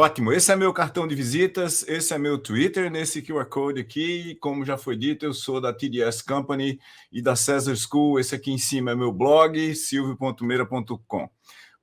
Ótimo, esse é meu cartão de visitas, esse é meu Twitter, nesse QR Code aqui, como já foi dito, eu sou da TDS Company e da Cesar School, esse aqui em cima é meu blog, silvio.meira.com.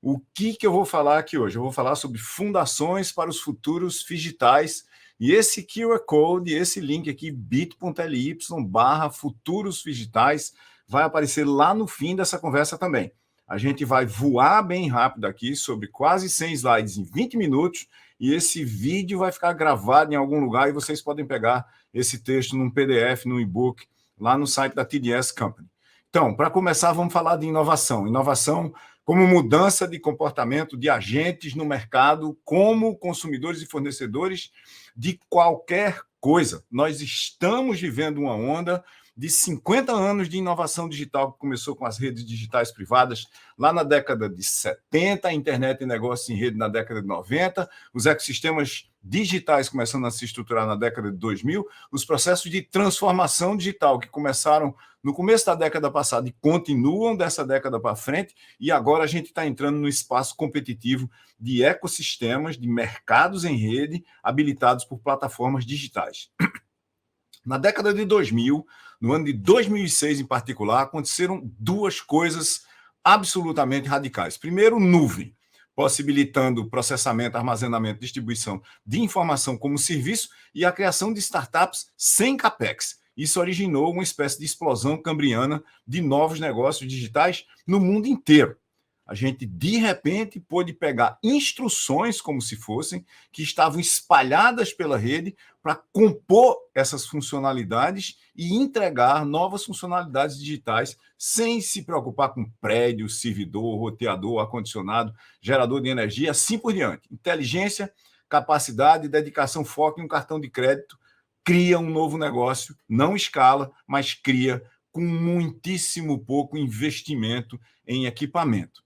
O que eu vou falar aqui hoje? Eu vou falar sobre fundações para os futuros digitais, e esse QR Code, esse link aqui, bit.ly/futuros digitais, vai aparecer lá no fim dessa conversa também. A gente vai voar bem rápido aqui sobre quase 100 slides em 20 minutos e esse vídeo vai ficar gravado em algum lugar e vocês podem pegar esse texto num PDF, num e-book, lá no site da TDS Company. Então, para começar, vamos falar de inovação. Inovação como mudança de comportamento de agentes no mercado, como consumidores e fornecedores de qualquer coisa. Nós estamos vivendo uma onda de 50 anos de inovação digital, que começou com as redes digitais privadas lá na década de 70, a internet e negócios em rede na década de 90, os ecossistemas digitais começando a se estruturar na década de 2000, os processos de transformação digital que começaram no começo da década passada e continuam dessa década para frente, e agora a gente está entrando no espaço competitivo de ecossistemas, de mercados em rede, habilitados por plataformas digitais. Na década de 2000, no ano de 2006 em particular, aconteceram duas coisas absolutamente radicais. Primeiro, nuvem, possibilitando processamento, armazenamento, distribuição de informação como serviço e a criação de startups sem capex. Isso originou uma espécie de explosão cambriana de novos negócios digitais no mundo inteiro. A gente, de repente, pôde pegar instruções, como se fossem, que estavam espalhadas pela rede para compor essas funcionalidades e entregar novas funcionalidades digitais sem se preocupar com prédio, servidor, roteador, ar-condicionado, gerador de energia, assim por diante. Inteligência, capacidade, dedicação, foco em um cartão de crédito cria um novo negócio, não escala, mas cria com muitíssimo pouco investimento em equipamento.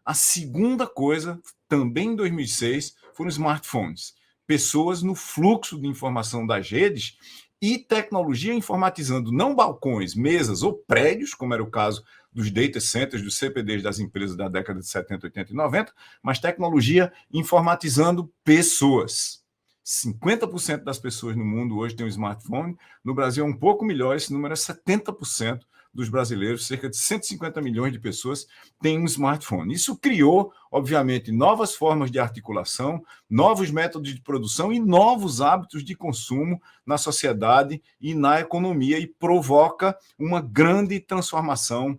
A segunda coisa, também em 2006, foram os smartphones. Pessoas no fluxo de informação das redes e tecnologia informatizando não balcões, mesas ou prédios, como era o caso dos data centers, dos CPDs das empresas da década de 70, 80 e 90, mas tecnologia informatizando pessoas. 50% das pessoas no mundo hoje têm um smartphone. No Brasil é um pouco melhor, esse número é 70% dos brasileiros, cerca de 150 milhões de pessoas têm um smartphone. Isso criou, obviamente, novas formas de articulação, novos métodos de produção e novos hábitos de consumo na sociedade e na economia e provoca uma grande transformação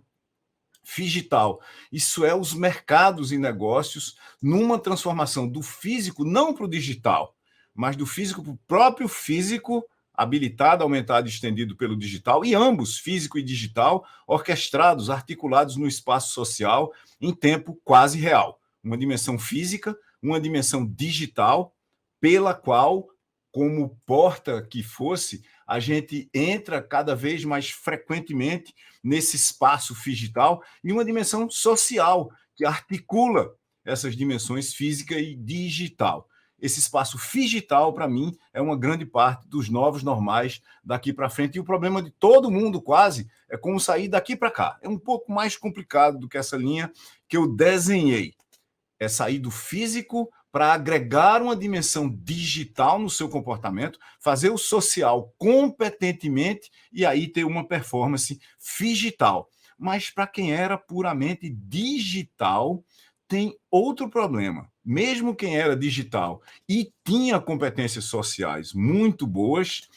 digital. Isso é os mercados e negócios numa transformação do físico não para o digital, mas do físico para o próprio físico, habilitado, aumentado e estendido pelo digital, e ambos, físico e digital, orquestrados, articulados no espaço social em tempo quase real. Uma dimensão física, uma dimensão digital, pela qual, como porta que fosse, a gente entra cada vez mais frequentemente nesse espaço digital, e uma dimensão social, que articula essas dimensões física e digital. Esse espaço digital, para mim, é uma grande parte dos novos normais daqui para frente. E o problema de todo mundo, quase, é como sair daqui para cá. É um pouco mais complicado do que essa linha que eu desenhei. É sair do físico para agregar uma dimensão digital no seu comportamento, fazer o social competentemente e aí ter uma performance digital. Mas para quem era puramente digital, tem outro problema. Mesmo quem era digital e tinha competências sociais muito boas,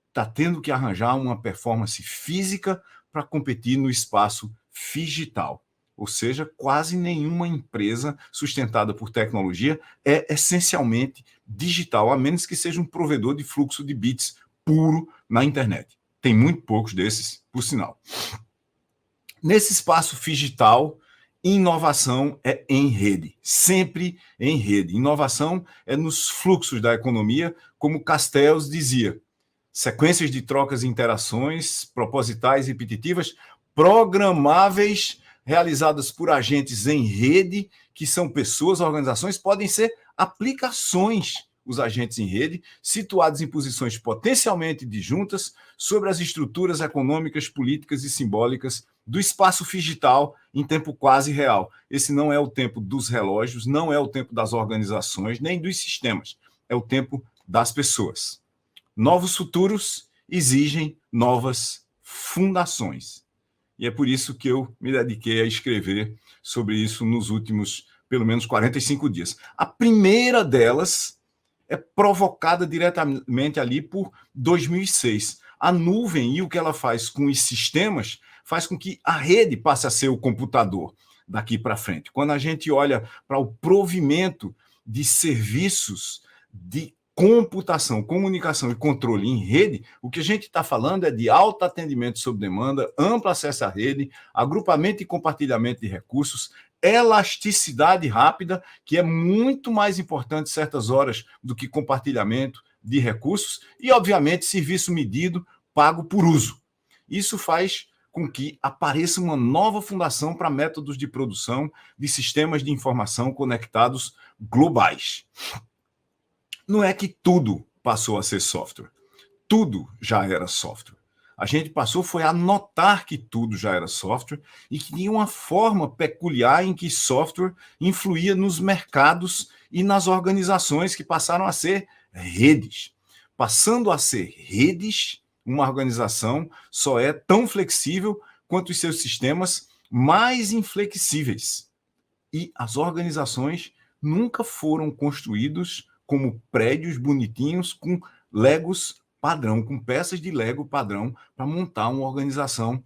está tendo que arranjar uma performance física para competir no espaço digital. Ou seja, quase nenhuma empresa sustentada por tecnologia é essencialmente digital, a menos que seja um provedor de fluxo de bits puro na internet. Tem muito poucos desses, por sinal. Nesse espaço digital, inovação é em rede, sempre em rede. Inovação é nos fluxos da economia, como Castells dizia. Sequências de trocas e interações propositais e repetitivas, programáveis, realizadas por agentes em rede, que são pessoas, organizações, podem ser aplicações os agentes em rede, situados em posições potencialmente disjuntas sobre as estruturas econômicas, políticas e simbólicas do espaço digital em tempo quase real. Esse não é o tempo dos relógios, não é o tempo das organizações, nem dos sistemas. É o tempo das pessoas. Novos futuros exigem novas fundações. E é por isso que eu me dediquei a escrever sobre isso nos últimos, pelo menos, 45 dias. A primeira delas é provocada diretamente ali por 2006. A nuvem e o que ela faz com os sistemas faz com que a rede passe a ser o computador daqui para frente. Quando a gente olha para o provimento de serviços de computação, comunicação e controle em rede, o que a gente está falando é de alto atendimento sob demanda, amplo acesso à rede, agrupamento e compartilhamento de recursos, elasticidade rápida, que é muito mais importante certas horas do que compartilhamento de recursos, e, obviamente, serviço medido, pago por uso. Isso faz com que apareça uma nova fundação para métodos de produção de sistemas de informação conectados globais. Não é que tudo passou a ser software. Tudo já era software. A gente passou foi a notar que tudo já era software e que tinha uma forma peculiar em que software influía nos mercados e nas organizações que passaram a ser redes. Passando a ser redes, uma organização só é tão flexível quanto os seus sistemas mais inflexíveis. E as organizações nunca foram construídos como prédios bonitinhos com Legos padrão, com peças de Lego padrão para montar uma organização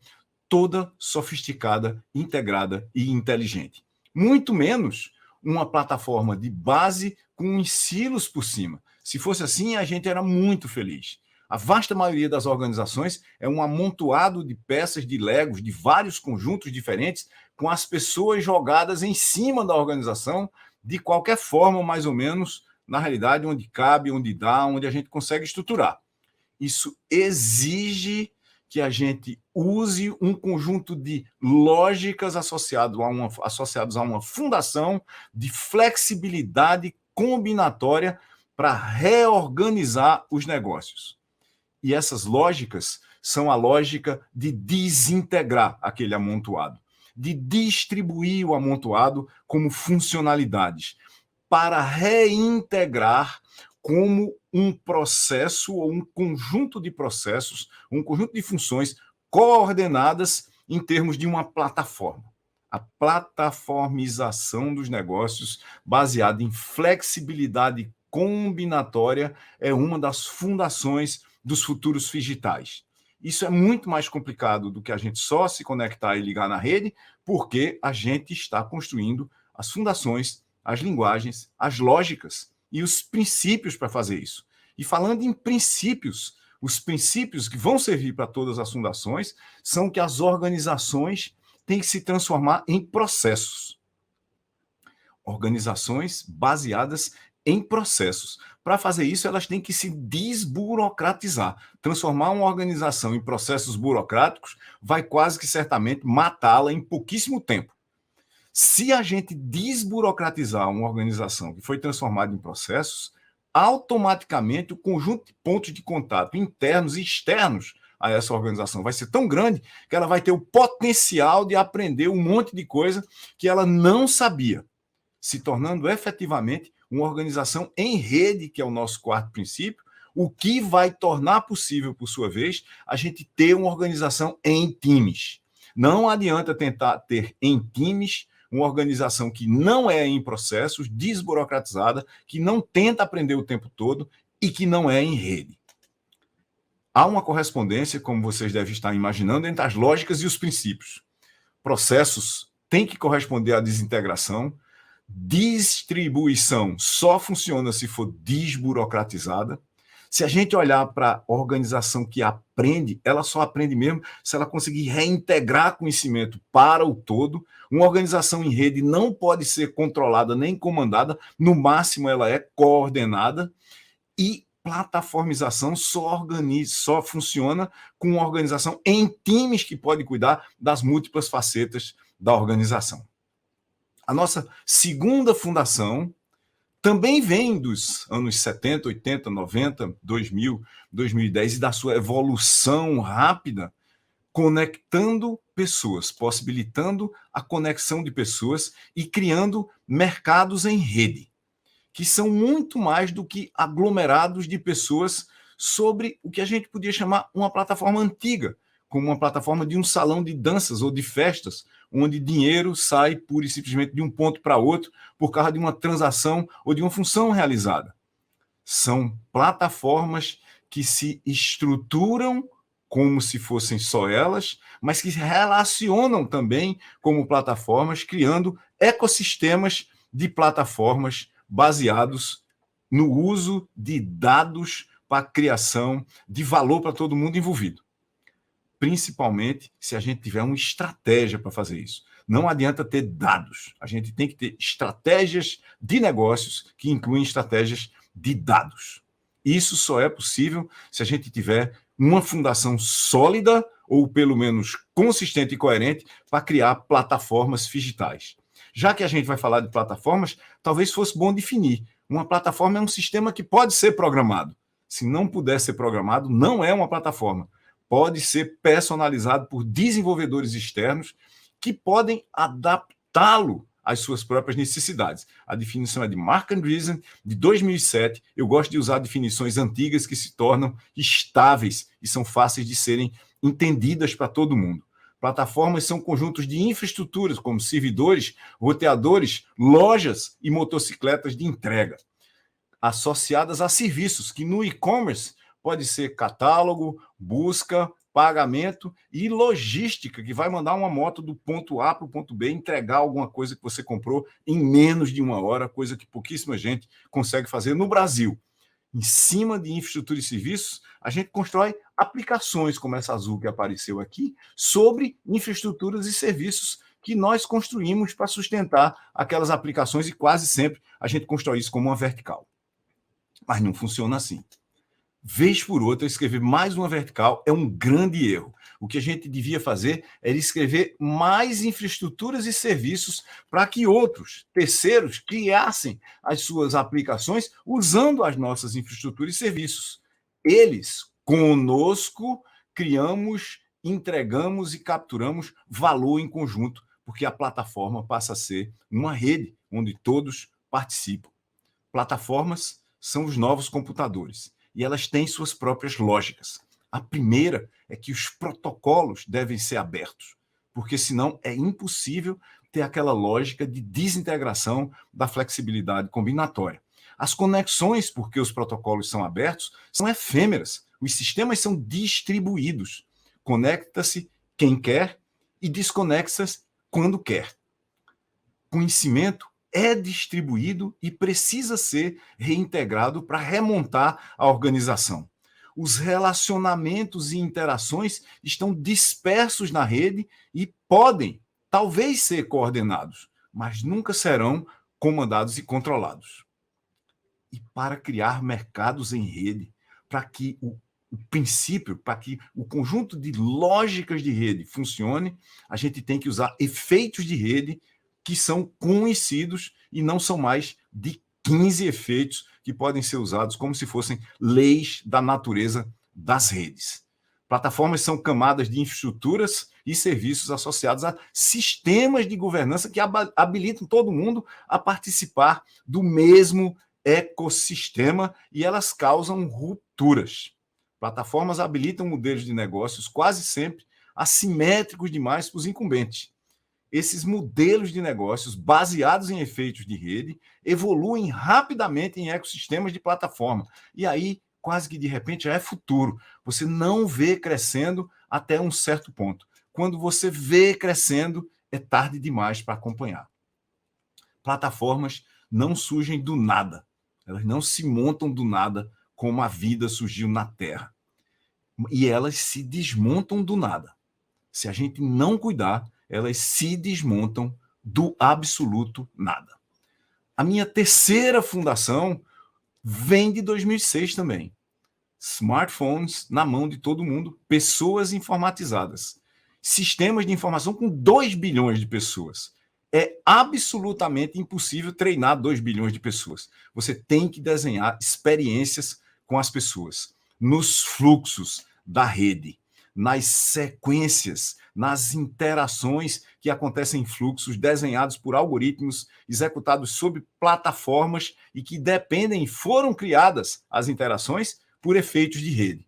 toda sofisticada, integrada e inteligente. Muito menos uma plataforma de base com uns silos por cima. Se fosse assim, a gente era muito feliz. A vasta maioria das organizações é um amontoado de peças de Legos, de vários conjuntos diferentes, com as pessoas jogadas em cima da organização, de qualquer forma, mais ou menos, na realidade, onde cabe, onde dá, onde a gente consegue estruturar. Isso exige que a gente use um conjunto de lógicas associadas a uma fundação de flexibilidade combinatória para reorganizar os negócios. E essas lógicas são a lógica de desintegrar aquele amontoado, de distribuir o amontoado como funcionalidades, para reintegrar como um processo ou um conjunto de processos, um conjunto de funções coordenadas em termos de uma plataforma. A plataformização dos negócios baseada em flexibilidade combinatória é uma das fundações dos futuros digitais. Isso é muito mais complicado do que a gente só se conectar e ligar na rede, porque a gente está construindo as fundações, as linguagens, as lógicas e os princípios para fazer isso. E falando em princípios, os princípios que vão servir para todas as fundações são que as organizações têm que se transformar em processos. Organizações baseadas em processos. Para fazer isso, elas têm que se desburocratizar. Transformar uma organização em processos burocráticos vai quase que certamente matá-la em pouquíssimo tempo. Se a gente desburocratizar uma organização que foi transformada em processos, automaticamente o conjunto de pontos de contato internos e externos a essa organização vai ser tão grande que ela vai ter o potencial de aprender um monte de coisa que ela não sabia, se tornando efetivamente uma organização em rede, que é o nosso quarto princípio, o que vai tornar possível, por sua vez, a gente ter uma organização em times. Não adianta tentar ter em times uma organização que não é em processos, desburocratizada, que não tenta aprender o tempo todo e que não é em rede. Há uma correspondência, como vocês devem estar imaginando, entre as lógicas e os princípios. Processos têm que corresponder à desintegração. Distribuição só funciona se for desburocratizada. Se a gente olhar para a organização que aprende, ela só aprende mesmo se ela conseguir reintegrar conhecimento para o todo. Uma organização em rede não pode ser controlada nem comandada, no máximo ela é coordenada. E plataformização só funciona com uma organização em times que pode cuidar das múltiplas facetas da organização. A nossa segunda fundação também vem dos anos 70, 80, 90, 2000, 2010 e da sua evolução rápida, conectando pessoas, possibilitando a conexão de pessoas e criando mercados em rede, que são muito mais do que aglomerados de pessoas sobre o que a gente podia chamar uma plataforma antiga, como uma plataforma de um salão de danças ou de festas, onde dinheiro sai pura e simplesmente de um ponto para outro por causa de uma transação ou de uma função realizada. São plataformas que se estruturam como se fossem só elas, mas que se relacionam também como plataformas, criando ecossistemas de plataformas baseados no uso de dados para a criação de valor para todo mundo envolvido. Principalmente se a gente tiver uma estratégia para fazer isso. Não adianta ter dados, a gente tem que ter estratégias de negócios que incluem estratégias de dados. Isso só é possível se a gente tiver uma fundação sólida, ou pelo menos consistente e coerente, para criar plataformas digitais. Já que a gente vai falar de plataformas, talvez fosse bom definir. Uma plataforma é um sistema que pode ser programado. Se não puder ser programado, não é uma plataforma. Pode ser personalizado por desenvolvedores externos que podem adaptá-lo às suas próprias necessidades. A definição é de Mark Andreessen, de 2007. Eu gosto de usar definições antigas que se tornam estáveis e são fáceis de serem entendidas para todo mundo. Plataformas são conjuntos de infraestruturas, como servidores, roteadores, lojas e motocicletas de entrega, associadas a serviços, que no e-commerce pode ser catálogo, busca, pagamento e logística, que vai mandar uma moto do ponto A para o ponto B, entregar alguma coisa que você comprou em menos de uma hora, coisa que pouquíssima gente consegue fazer no Brasil. Em cima de infraestrutura e serviços, a gente constrói aplicações, como essa azul que apareceu aqui, sobre infraestruturas e serviços que nós construímos para sustentar aquelas aplicações, e quase sempre a gente constrói isso como uma vertical. Mas não funciona assim. Vez por outra, escrever mais uma vertical é um grande erro. O que a gente devia fazer era escrever mais infraestruturas e serviços para que outros, terceiros, criassem as suas aplicações usando as nossas infraestruturas e serviços. Eles, conosco, criamos, entregamos e capturamos valor em conjunto, porque a plataforma passa a ser uma rede onde todos participam. Plataformas são os novos computadores. E elas têm suas próprias lógicas. A primeira é que os protocolos devem ser abertos, porque senão é impossível ter aquela lógica de desintegração da flexibilidade combinatória. As conexões, porque os protocolos são abertos, são efêmeras. Os sistemas são distribuídos. Conecta-se quem quer e desconecta-se quando quer. Conhecimento é distribuído e precisa ser reintegrado para remontar a organização. Os relacionamentos e interações estão dispersos na rede e podem, talvez, ser coordenados, mas nunca serão comandados e controlados. E para criar mercados em rede, para que o princípio, para que o conjunto de lógicas de rede funcione, a gente tem que usar efeitos de rede que são conhecidos e não são mais de 15 efeitos que podem ser usados como se fossem leis da natureza das redes. Plataformas são camadas de infraestruturas e serviços associados a sistemas de governança que habilitam todo mundo a participar do mesmo ecossistema, e elas causam rupturas. Plataformas habilitam modelos de negócios quase sempre assimétricos demais para os incumbentes. Esses modelos de negócios baseados em efeitos de rede evoluem rapidamente em ecossistemas de plataforma. E aí, quase que de repente, já é futuro. Você não vê crescendo até um certo ponto. Quando você vê crescendo, é tarde demais para acompanhar. Plataformas não surgem do nada. Elas não se montam do nada como a vida surgiu na Terra. E elas se desmontam do nada. Se a gente não cuidar, elas se desmontam do absoluto nada. A minha terceira fundação vem de 2006 também. Smartphones na mão de todo mundo, pessoas informatizadas. Sistemas de informação com 2 bilhões de pessoas. É absolutamente impossível treinar 2 bilhões de pessoas. Você tem que desenhar experiências com as pessoas, nos fluxos da rede, nas sequências, nas interações que acontecem em fluxos desenhados por algoritmos, executados sob plataformas e que dependem, foram criadas as interações por efeitos de rede.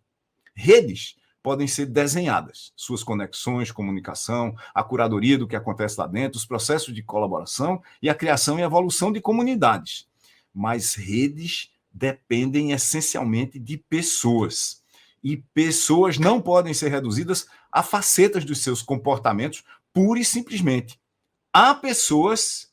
Redes podem ser desenhadas, suas conexões, comunicação, a curadoria do que acontece lá dentro, os processos de colaboração e a criação e evolução de comunidades. Mas redes dependem essencialmente de pessoas. E pessoas não podem ser reduzidas a facetas dos seus comportamentos, pura e simplesmente. Há pessoas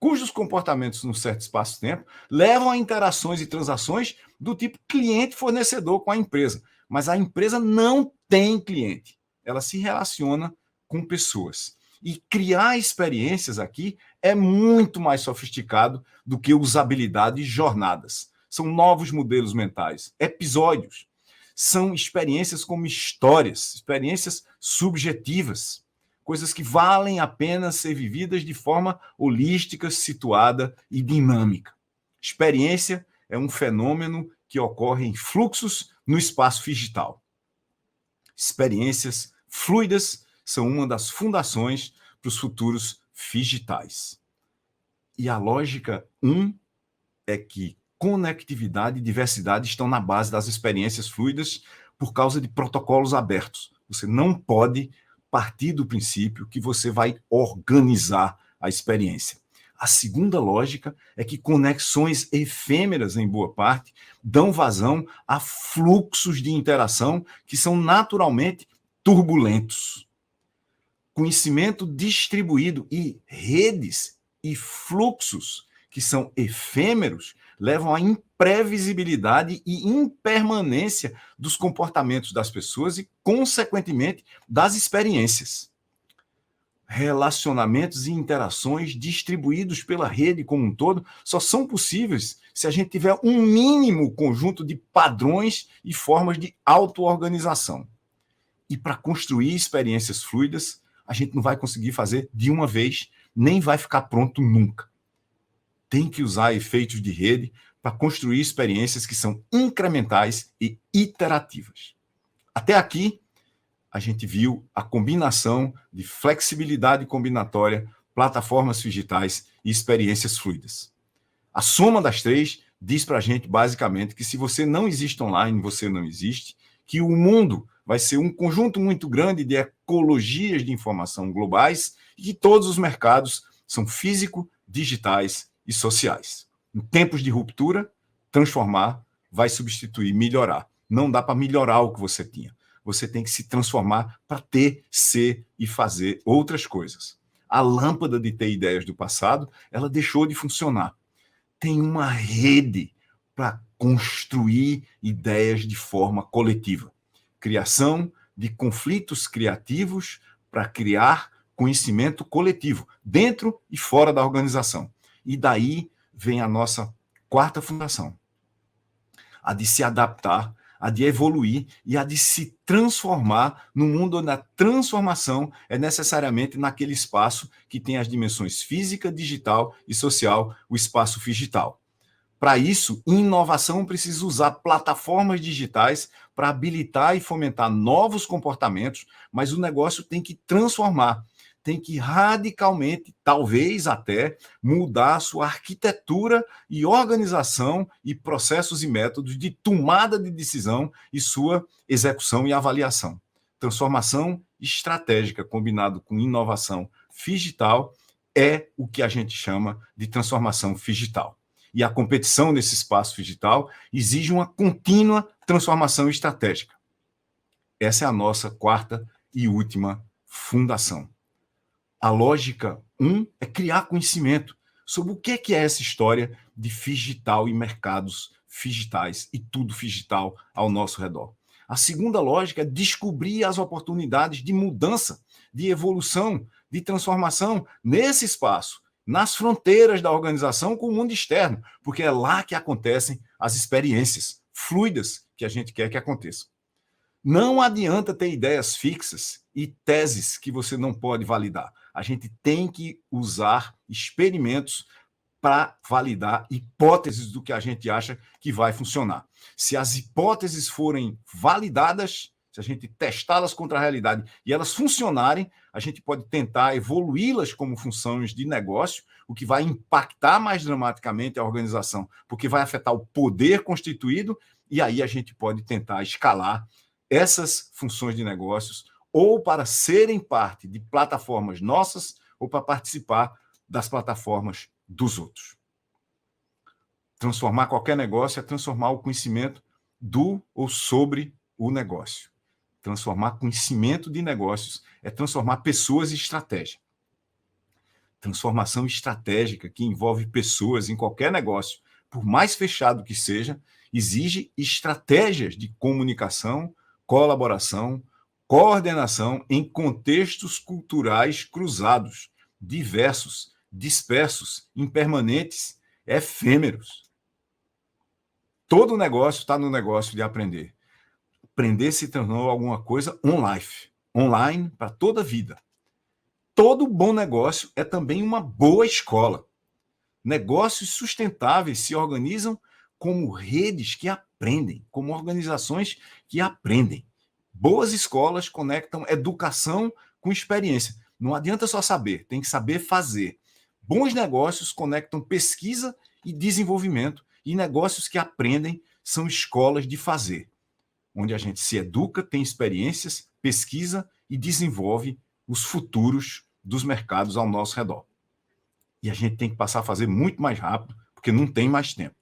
cujos comportamentos, num certo espaço de tempo, levam a interações e transações do tipo cliente-fornecedor com a empresa. Mas a empresa não tem cliente. Ela se relaciona com pessoas. E criar experiências aqui é muito mais sofisticado do que usabilidade e jornadas. São novos modelos mentais, episódios. São experiências como histórias, experiências subjetivas, coisas que valem a pena ser vividas de forma holística, situada e dinâmica. Experiência é um fenômeno que ocorre em fluxos no espaço digital. Experiências fluidas são uma das fundações para os futuros digitais. E a lógica 1 é que conectividade e diversidade estão na base das experiências fluidas por causa de protocolos abertos. Você não pode partir do princípio que você vai organizar a experiência. A segunda lógica é que conexões efêmeras, em boa parte, dão vazão a fluxos de interação que são naturalmente turbulentos. Conhecimento distribuído e redes e fluxos que são efêmeros levam à imprevisibilidade e impermanência dos comportamentos das pessoas e, consequentemente, das experiências. Relacionamentos e interações distribuídos pela rede como um todo só são possíveis se a gente tiver um mínimo conjunto de padrões e formas de auto-organização. E para construir experiências fluidas, a gente não vai conseguir fazer de uma vez, nem vai ficar pronto nunca. Tem que usar efeitos de rede para construir experiências que são incrementais e iterativas. Até aqui, a gente viu a combinação de flexibilidade combinatória, plataformas digitais e experiências fluidas. A soma das três diz para a gente, basicamente, que se você não existe online, você não existe, que o mundo vai ser um conjunto muito grande de ecologias de informação globais e que todos os mercados são físico, digitais e sociais. Em tempos de ruptura, transformar vai substituir, melhorar. Não dá para melhorar o que você tinha. Você tem que se transformar para ter, ser e fazer outras coisas. A lâmpada de ter ideias do passado, ela deixou de funcionar. Tem uma rede para construir ideias de forma coletiva. Criação de conflitos criativos para criar conhecimento coletivo, dentro e fora da organização. E daí vem a nossa quarta fundação, a de se adaptar, a de evoluir e a de se transformar no mundo onde a transformação é necessariamente naquele espaço que tem as dimensões física, digital e social, o espaço digital. Para isso, inovação precisa usar plataformas digitais para habilitar e fomentar novos comportamentos, mas o negócio tem que transformar, tem que radicalmente, talvez até, mudar a sua arquitetura e organização e processos e métodos de tomada de decisão e sua execução e avaliação. Transformação estratégica combinado com inovação digital é o que a gente chama de transformação digital. E a competição nesse espaço digital exige uma contínua transformação estratégica. Essa é a nossa quarta e última fundação. A lógica 1 é criar conhecimento sobre o que é essa história de digital e mercados digitais e tudo digital ao nosso redor. A segunda lógica é descobrir as oportunidades de mudança, de evolução, de transformação nesse espaço, nas fronteiras da organização com o mundo externo, porque é lá que acontecem as experiências fluidas que a gente quer que aconteçam. Não adianta ter ideias fixas e teses que você não pode validar. A gente tem que usar experimentos para validar hipóteses do que a gente acha que vai funcionar. Se as hipóteses forem validadas, se a gente testá-las contra a realidade e elas funcionarem, a gente pode tentar evoluí-las como funções de negócio, o que vai impactar mais dramaticamente a organização, porque vai afetar o poder constituído, e aí a gente pode tentar escalar essas funções de negócios ou para serem parte de plataformas nossas ou para participar das plataformas dos outros. Transformar qualquer negócio é transformar o conhecimento do ou sobre o negócio. Transformar conhecimento de negócios é transformar pessoas em estratégia. Transformação estratégica que envolve pessoas em qualquer negócio, por mais fechado que seja, exige estratégias de comunicação, colaboração, coordenação em contextos culturais cruzados, diversos, dispersos, impermanentes, efêmeros. Todo negócio está no negócio de aprender. Aprender se tornou alguma coisa online para toda a vida. Todo bom negócio é também uma boa escola. Negócios sustentáveis se organizam como redes que aprendem, como organizações que aprendem. Boas escolas conectam educação com experiência. Não adianta só saber, tem que saber fazer. Bons negócios conectam pesquisa e desenvolvimento, e negócios que aprendem são escolas de fazer, onde a gente se educa, tem experiências, pesquisa e desenvolve os futuros dos mercados ao nosso redor. E a gente tem que passar a fazer muito mais rápido, porque não tem mais tempo.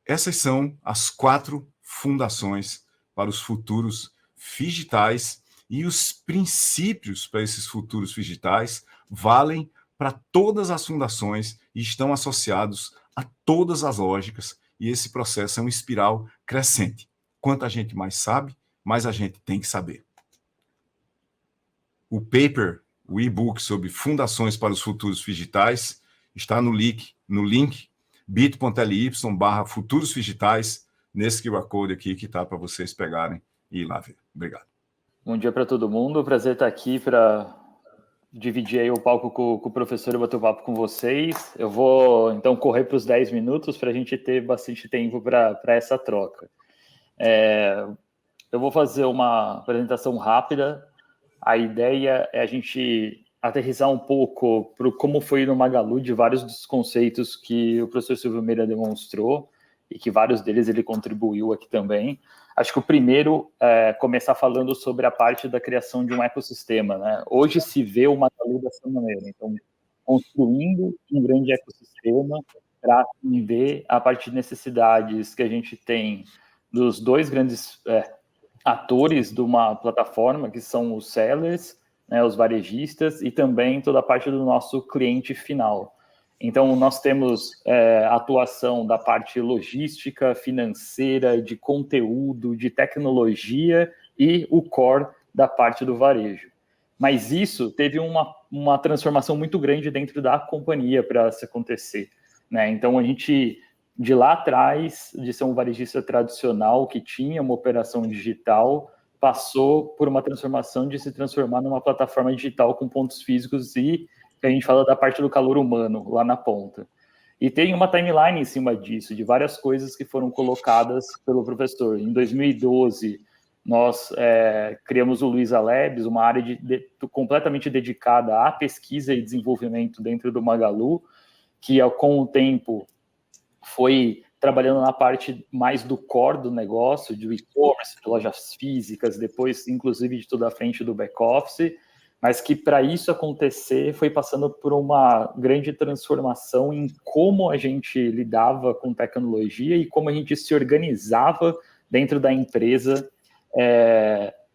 Essas são as 4 fundações para os futuros digitais, e os princípios para esses futuros digitais valem para todas as fundações e estão associados a todas as lógicas, e esse processo é uma espiral crescente. Quanto a gente mais sabe, mais a gente tem que saber. O paper, o e-book sobre fundações para os futuros digitais, está no link bit.ly/futuros digitais, nesse QR Code aqui que está para vocês pegarem e ir lá ver. Obrigado. Bom dia para todo mundo. Prazer estar aqui para dividir aí o palco com o professor e bater o papo com vocês. Eu vou, então, correr para os 10 minutos para a gente ter bastante tempo para essa troca. Eu vou fazer uma apresentação rápida. A ideia é a gente aterrissar um pouco para como foi no Magalu de vários dos conceitos que o professor Silvio Meira demonstrou e que vários deles ele contribuiu aqui também. Acho que o primeiro é começar falando sobre a parte da criação de um ecossistema, né? Hoje se vê o Magalu dessa maneira, então construindo um grande ecossistema para atender a partir de necessidades que a gente tem dos dois grandes atores de uma plataforma, que são os sellers, né, os varejistas, e também toda a parte do nosso cliente final. Então, nós temos a atuação da parte logística, financeira, de conteúdo, de tecnologia e o core da parte do varejo. Mas isso teve uma transformação muito grande dentro da companhia para se acontecer, né? Então, a gente, de lá atrás, de ser um varejista tradicional que tinha uma operação digital, passou por uma transformação de se transformar numa plataforma digital com pontos físicos e a gente fala da parte do calor humano lá na ponta. E tem uma timeline em cima disso, de várias coisas que foram colocadas pelo professor. Em 2012, nós criamos o Luiza Labs, uma área completamente dedicada à pesquisa e desenvolvimento dentro do Magalu, que com o tempo foi trabalhando na parte mais do core do negócio, de e-commerce, de lojas físicas, depois, inclusive, de toda a frente do back-office, mas que, para isso acontecer, foi passando por uma grande transformação em como a gente lidava com tecnologia e como a gente se organizava dentro da empresa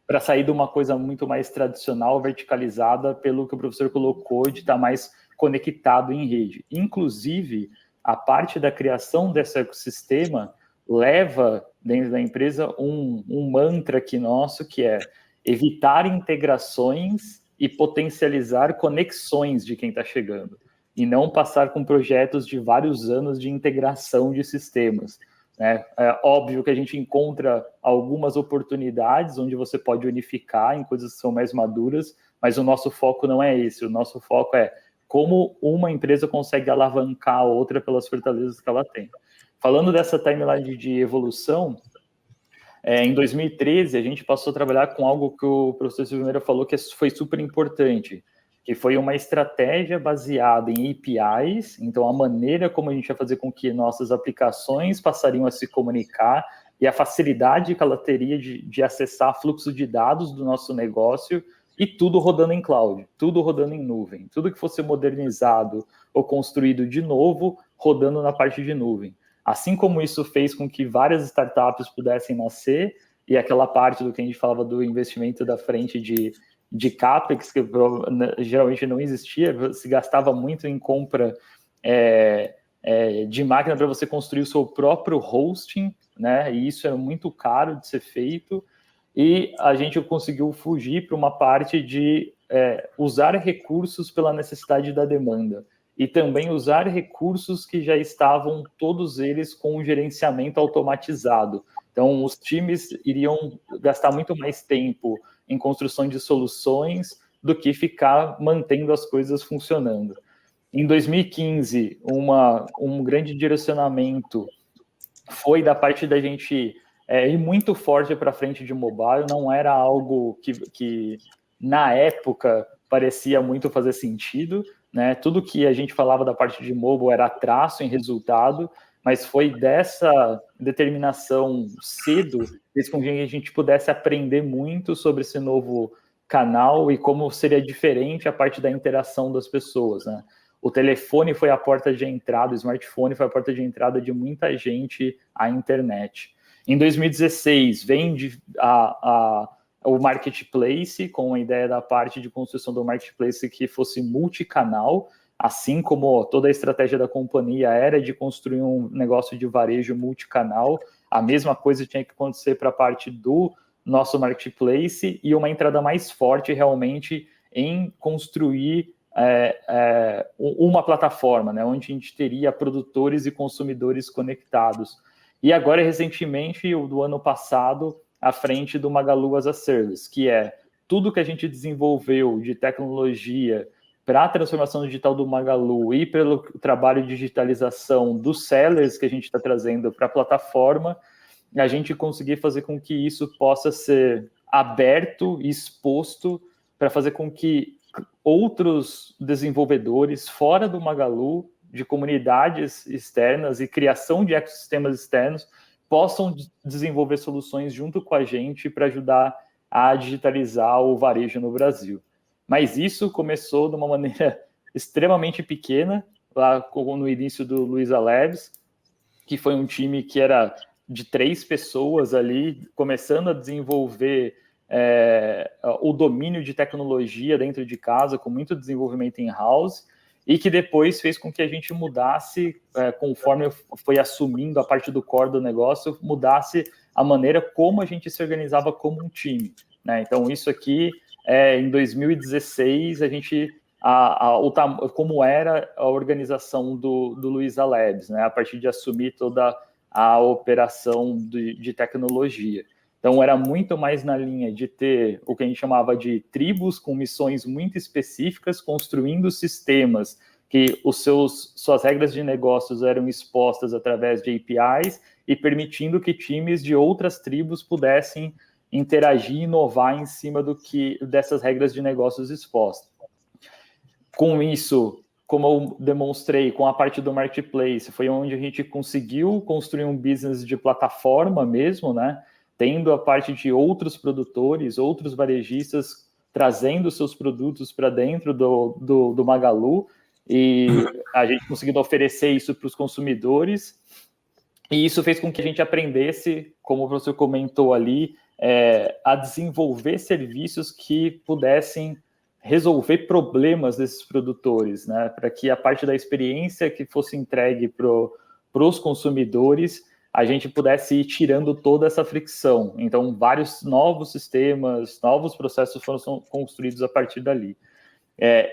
para sair de uma coisa muito mais tradicional, verticalizada, pelo que o professor colocou, de estar mais conectado em rede. Inclusive, a parte da criação desse ecossistema leva, dentro da empresa, um mantra aqui nosso, que é evitar integrações e potencializar conexões de quem está chegando, e não passar com projetos de vários anos de integração de sistemas. né? É óbvio que a gente encontra algumas oportunidades onde você pode unificar em coisas que são mais maduras, mas o nosso foco não é esse. O nosso foco é como uma empresa consegue alavancar a outra pelas fortalezas que ela tem. Falando dessa timeline de evolução, em 2013 a gente passou a trabalhar com algo que o professor Silvio Meira falou que foi super importante, que foi uma estratégia baseada em APIs, então a maneira como a gente ia fazer com que nossas aplicações passariam a se comunicar e a facilidade que ela teria de acessar fluxo de dados do nosso negócio, e tudo rodando em cloud, tudo rodando em nuvem, tudo que fosse modernizado ou construído de novo, rodando na parte de nuvem. Assim como isso fez com que várias startups pudessem nascer, e aquela parte do que a gente falava do investimento da frente de CAPEX, que geralmente não existia, se gastava muito em compra de máquina para você construir o seu próprio hosting, né? E isso era muito caro de ser feito, e a gente conseguiu fugir para uma parte de usar recursos pela necessidade da demanda, e também usar recursos que já estavam, todos eles, com um gerenciamento automatizado. Então, os times iriam gastar muito mais tempo em construção de soluções do que ficar mantendo as coisas funcionando. Em 2015, um grande direcionamento foi da parte da gente ir muito forte para frente de mobile. Não era algo que na época parecia muito fazer sentido, né? Tudo que a gente falava da parte de mobile era traço em resultado, mas foi dessa determinação cedo, fez com que a gente pudesse aprender muito sobre esse novo canal e como seria diferente a parte da interação das pessoas, né? O telefone foi a porta de entrada, o smartphone foi a porta de entrada de muita gente à internet. Em 2016, vem o marketplace, com a ideia da parte de construção do marketplace que fosse multicanal, assim como toda a estratégia da companhia era de construir um negócio de varejo multicanal. A mesma coisa tinha que acontecer para a parte do nosso marketplace, e uma entrada mais forte realmente em construir uma plataforma, né, onde a gente teria produtores e consumidores conectados. E agora, recentemente, do ano passado, à frente do Magalu as a Service, que é tudo que a gente desenvolveu de tecnologia para a transformação digital do Magalu e pelo trabalho de digitalização dos sellers que a gente está trazendo para a plataforma, a gente conseguir fazer com que isso possa ser aberto e exposto para fazer com que outros desenvolvedores fora do Magalu, de comunidades externas e criação de ecossistemas externos, possam desenvolver soluções junto com a gente para ajudar a digitalizar o varejo no Brasil. Mas isso começou de uma maneira extremamente pequena, lá no início do Luiza Labs, que foi um time que era de 3 pessoas ali, começando a desenvolver o domínio de tecnologia dentro de casa, com muito desenvolvimento in-house, e que depois fez com que a gente mudasse, conforme foi assumindo a parte do core do negócio, mudasse a maneira como a gente se organizava como um time, né? Então, isso aqui, em 2016, a gente, como era a organização do Luiza Labs, né? A partir de assumir toda a operação de tecnologia. Então, era muito mais na linha de ter o que a gente chamava de tribos com missões muito específicas, construindo sistemas que suas regras de negócios eram expostas através de APIs e permitindo que times de outras tribos pudessem interagir e inovar em cima dessas regras de negócios expostas. Com isso, como eu demonstrei com a parte do marketplace, foi onde a gente conseguiu construir um business de plataforma mesmo, né? Tendo a parte de outros produtores, outros varejistas trazendo seus produtos para dentro do Magalu, e a gente conseguindo oferecer isso para os consumidores, e isso fez com que a gente aprendesse, como o professor comentou ali, a desenvolver serviços que pudessem resolver problemas desses produtores, né? Para que a parte da experiência que fosse entregue para os consumidores, a gente pudesse ir tirando toda essa fricção. Então, vários novos sistemas, novos processos foram construídos a partir dali.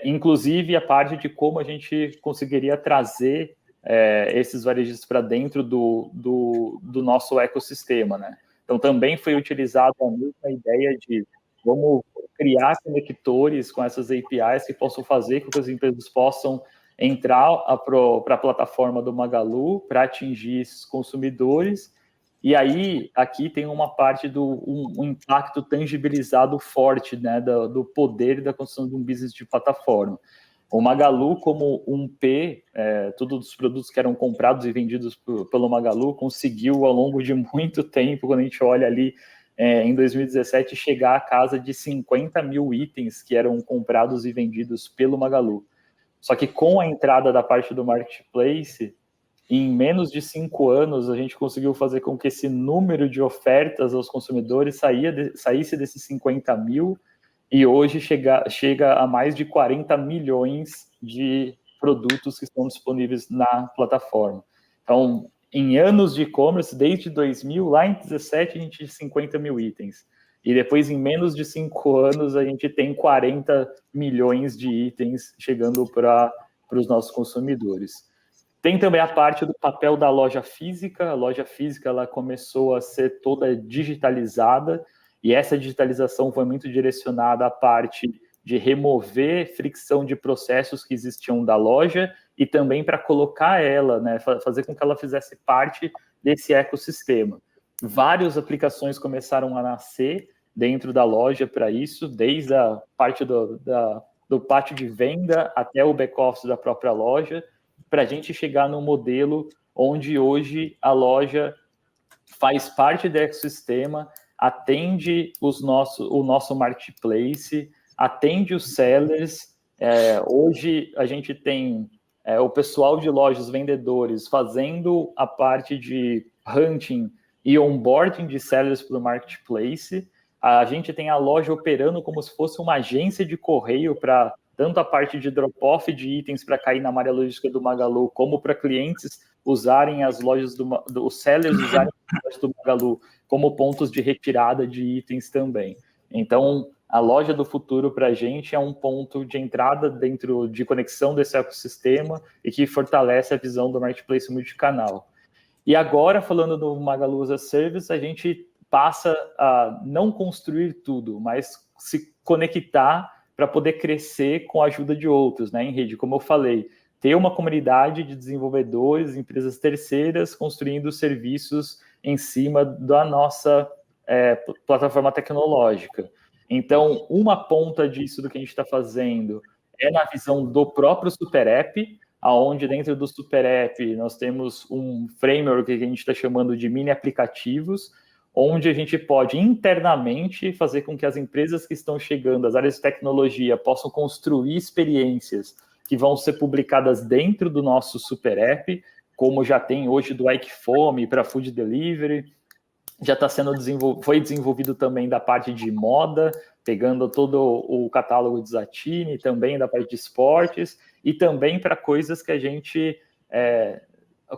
Inclusive, a parte de como a gente conseguiria trazer esses varejistas para dentro do nosso ecossistema, né? Então, também foi utilizada a mesma ideia de vamos criar conectores com essas APIs que possam fazer com que as empresas possam entrar para a plataforma do Magalu para atingir esses consumidores. E aí, aqui tem uma parte um impacto tangibilizado forte, né, do poder da construção de um business de plataforma. O Magalu, como um P, todos os produtos que eram comprados e vendidos pelo Magalu, conseguiu, ao longo de muito tempo, quando a gente olha ali, em 2017, chegar à casa de 50 mil itens que eram comprados e vendidos pelo Magalu. Só que com a entrada da parte do Marketplace, em menos de 5 anos, a gente conseguiu fazer com que esse número de ofertas aos consumidores saísse desses 50 mil e hoje chega a mais de 40 milhões de produtos que estão disponíveis na plataforma. Então, em anos de e-commerce, desde 2000, lá em 2017, a gente tinha 50 mil itens. E depois, em menos de 5 anos, a gente tem 40 milhões de itens chegando para os nossos consumidores. Tem também a parte do papel da loja física. A loja física ela começou a ser toda digitalizada, e essa digitalização foi muito direcionada à parte de remover fricção de processos que existiam da loja e também para colocar ela, né, fazer com que ela fizesse parte desse ecossistema. Várias aplicações começaram a nascer dentro da loja para isso, desde a parte do pátio de venda até o back-office da própria loja, para a gente chegar num modelo onde hoje a loja faz parte do ecossistema, atende o nosso marketplace, atende os sellers. Hoje a gente tem o pessoal de lojas, vendedores, fazendo a parte de hunting e onboarding de sellers para o marketplace. A gente tem a loja operando como se fosse uma agência de correio para tanto a parte de drop-off de itens para cair na malha logística do Magalu, como para clientes usarem as lojas os sellers usarem as lojas do Magalu como pontos de retirada de itens também. Então, a loja do futuro para a gente é um ponto de entrada dentro de conexão desse ecossistema e que fortalece a visão do marketplace multicanal. E agora, falando do Magalu as a Service, a gente passa a não construir tudo, mas se conectar para poder crescer com a ajuda de outros, né, em rede, como eu falei, ter uma comunidade de desenvolvedores, empresas terceiras, construindo serviços em cima da nossa plataforma tecnológica. Então, uma ponta disso do que a gente está fazendo é na visão do próprio Super App, onde dentro do Super App nós temos um framework que a gente está chamando de mini aplicativos, onde a gente pode internamente fazer com que as empresas que estão chegando, as áreas de tecnologia, possam construir experiências que vão ser publicadas dentro do nosso Super App, como já tem hoje do Ike Fome para Food Delivery, já está sendo foi desenvolvido também da parte de moda, pegando todo o catálogo de Zattini, também da parte de esportes, e também para coisas que a gente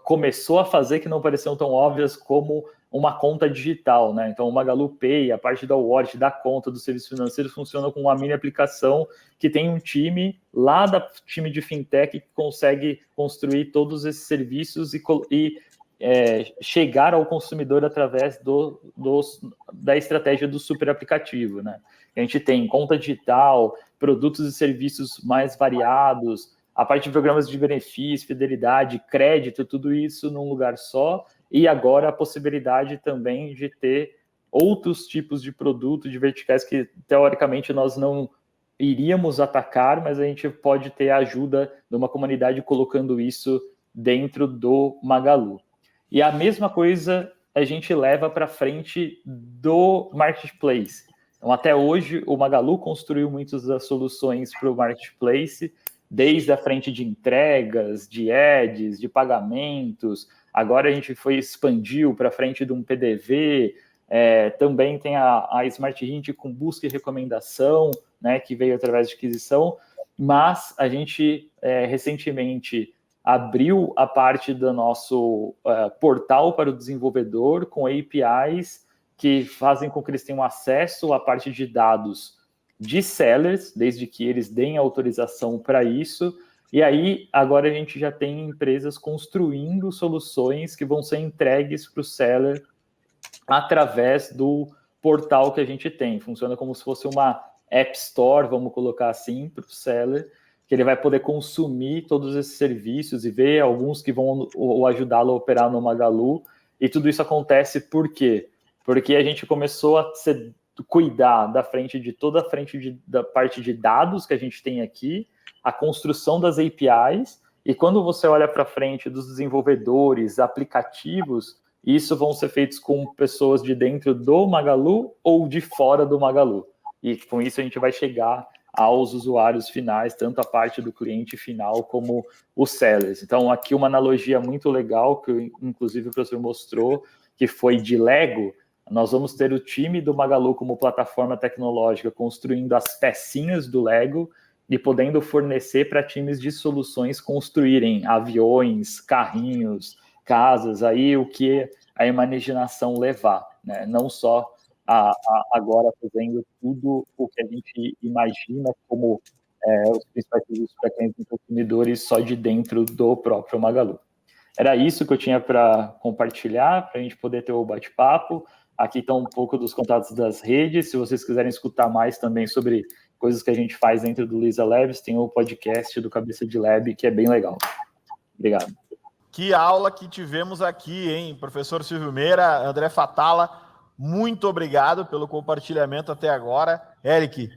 começou a fazer que não pareciam tão óbvias, como uma conta digital, né? Então, o Magalu Pay, a parte da wallet, da conta, dos serviços financeiros, funciona com uma mini aplicação que tem um time lá time de fintech que consegue construir todos esses serviços e chegar ao consumidor através da estratégia do super aplicativo, né? A gente tem conta digital, produtos e serviços mais variados, a parte de programas de benefício, fidelidade, crédito, tudo isso num lugar só, e agora a possibilidade também de ter outros tipos de produto, de verticais que, teoricamente, nós não iríamos atacar, mas a gente pode ter a ajuda de uma comunidade colocando isso dentro do Magalu. E a mesma coisa a gente leva para frente do Marketplace. Então, até hoje, o Magalu construiu muitas das soluções para o Marketplace, desde a frente de entregas, de ads, de pagamentos. Agora a gente expandiu para frente de um PDV, também tem a Smart Hint com busca e recomendação, né, que veio através de aquisição, mas a gente recentemente abriu a parte do nosso portal para o desenvolvedor com APIs que fazem com que eles tenham acesso à parte de dados de sellers, desde que eles deem autorização para isso, E aí, agora a gente já tem empresas construindo soluções que vão ser entregues para o seller através do portal que a gente tem. Funciona como se fosse uma App Store, vamos colocar assim, para o seller, que ele vai poder consumir todos esses serviços e ver alguns que vão ajudá-lo a operar no Magalu. E tudo isso acontece por quê? Porque a gente começou a cuidar da frente de toda a frente da parte de dados que a gente tem aqui, a construção das APIs, e quando você olha para frente dos desenvolvedores, aplicativos, isso vão ser feitos com pessoas de dentro do Magalu ou de fora do Magalu. E com isso a gente vai chegar aos usuários finais, tanto a parte do cliente final como os sellers. Então, aqui uma analogia muito legal, que inclusive o professor mostrou, que foi de Lego. Nós vamos ter o time do Magalu como plataforma tecnológica construindo as pecinhas do Lego e podendo fornecer para times de soluções construírem aviões, carrinhos, casas, aí o que a imaginação levar, né? Não só agora fazendo tudo o que a gente imagina como os principais serviços para clientes e consumidores só de dentro do próprio Magalu. Era isso que eu tinha para compartilhar, para a gente poder ter o bate-papo. Aqui estão um pouco dos contatos das redes. Se vocês quiserem escutar mais também sobre coisas que a gente faz dentro do Luiza Labs, tem o podcast do Cabeça de Lab, que é bem legal. Obrigado. Que aula que tivemos aqui, hein? Professor Silvio Meira, André Fatala, muito obrigado pelo compartilhamento até agora. Eric,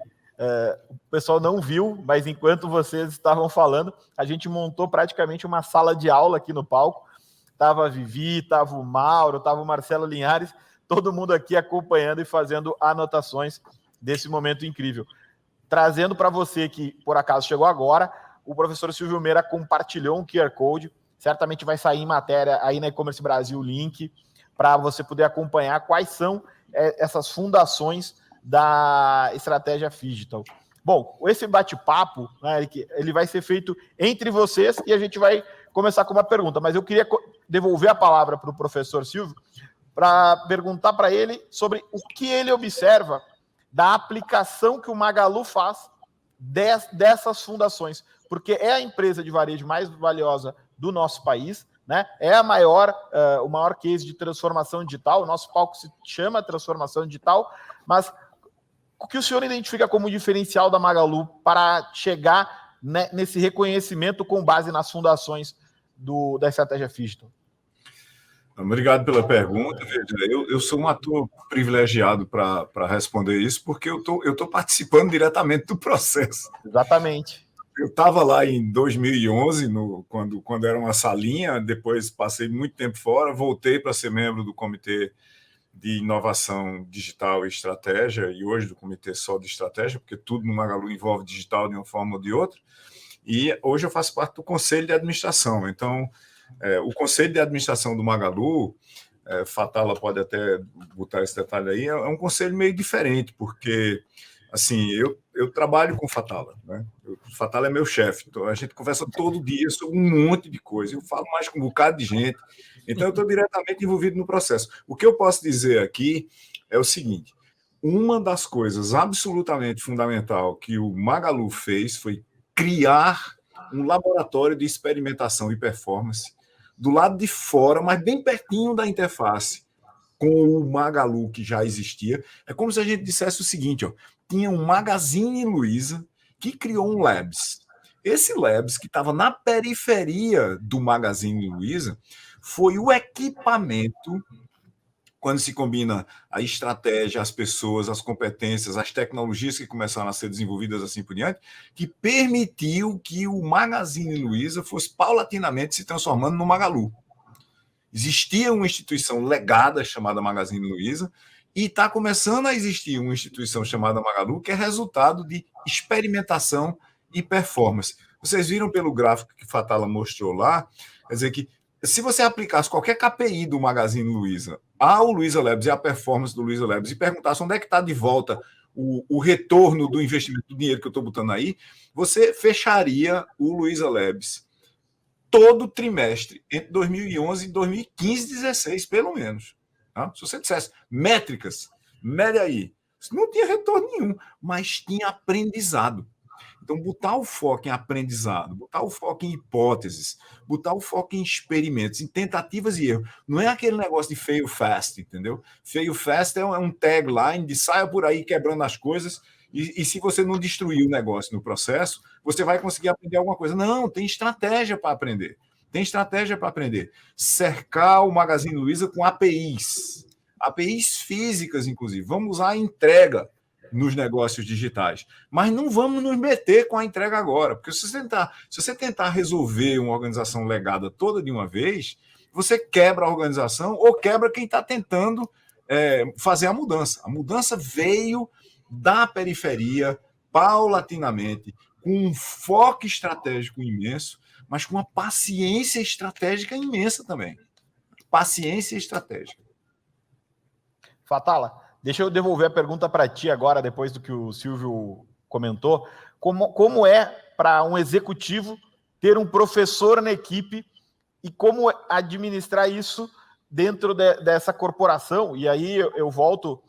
o pessoal não viu, mas enquanto vocês estavam falando, a gente montou praticamente uma sala de aula aqui no palco. Tava a Vivi, tava o Mauro, tava o Marcelo Linhares, todo mundo aqui acompanhando e fazendo anotações desse momento incrível. Trazendo para você que, por acaso, chegou agora, o professor Silvio Meira compartilhou um QR Code, certamente vai sair em matéria aí na E-Commerce Brasil o link, para você poder acompanhar quais são essas fundações da estratégia Phygital. Bom, esse bate-papo, né, Eric, ele vai ser feito entre vocês e a gente vai começar com uma pergunta, mas eu queria devolver a palavra para o professor Silvio para perguntar para ele sobre o que ele observa da aplicação que o Magalu faz dessas fundações, porque é a empresa de varejo mais valiosa do nosso país, né? É o maior case de transformação digital. O nosso palco se chama transformação digital, mas o que o senhor identifica como diferencial da Magalu para chegar nesse reconhecimento com base nas fundações da estratégia Phygital? Obrigado pela pergunta. Eu sou um ator privilegiado para responder isso, porque eu tô participando diretamente do processo. Exatamente. Eu estava lá em 2011, quando era uma salinha, depois passei muito tempo fora, voltei para ser membro do Comitê de Inovação Digital e Estratégia, e hoje do Comitê só de Estratégia, porque tudo no Magalu envolve digital de uma forma ou de outra, e hoje eu faço parte do Conselho de Administração. Então, o Conselho de Administração do Magalu, Fatala pode até botar esse detalhe aí, é um conselho meio diferente, porque assim, eu trabalho com o Fatala, né? O Fatala é meu chefe, então a gente conversa todo dia sobre um monte de coisa, eu falo mais com um bocado de gente, então eu estou diretamente envolvido no processo. O que eu posso dizer aqui é o seguinte: uma das coisas absolutamente fundamental que o Magalu fez foi criar um laboratório de experimentação e performance do lado de fora, mas bem pertinho da interface, com o Magalu que já existia. É como se a gente dissesse o seguinte, ó, tinha um Magazine Luiza que criou um Labs. Esse Labs, que estava na periferia do Magazine Luiza, foi o equipamento, quando se combina a estratégia, as pessoas, as competências, as tecnologias que começaram a ser desenvolvidas assim por diante, que permitiu que o Magazine Luiza fosse paulatinamente se transformando no Magalu. Existia uma instituição legada chamada Magazine Luiza, e está começando a existir uma instituição chamada Magalu, que é resultado de experimentação e performance. Vocês viram pelo gráfico que Fatala mostrou lá, quer dizer que se você aplicasse qualquer KPI do Magazine Luiza ao Luiza Labs e à performance do Luiza Labs e perguntasse onde é que está de volta o retorno do investimento, do dinheiro que eu estou botando aí, você fecharia o Luiza Labs todo trimestre entre 2011 e 2015, 2016, pelo menos. Tá? Se você dissesse métricas, média aí, não tinha retorno nenhum, mas tinha aprendizado. Então, botar o foco em aprendizado, botar o foco em hipóteses, botar o foco em experimentos, em tentativas e erros. Não é aquele negócio de fail fast, entendeu? Fail fast é um tagline de saia por aí quebrando as coisas e se você não destruir o negócio no processo, você vai conseguir aprender alguma coisa. Não, tem estratégia para aprender. Tem estratégia para aprender. Cercar o Magazine Luiza com APIs. APIs físicas, inclusive. Vamos usar a entrega nos negócios digitais. Mas não vamos nos meter com a entrega agora. Porque se você tentar resolver uma organização legada toda de uma vez, você quebra a organização ou quebra quem está tentando fazer a mudança. A mudança veio da periferia, paulatinamente, com um foco estratégico imenso, mas com uma paciência estratégica imensa também. Paciência estratégica. Fatala, deixa eu devolver a pergunta para ti agora, depois do que o Silvio comentou. Como é para um executivo ter um professor na equipe e como administrar isso dentro dessa corporação? E aí eu volto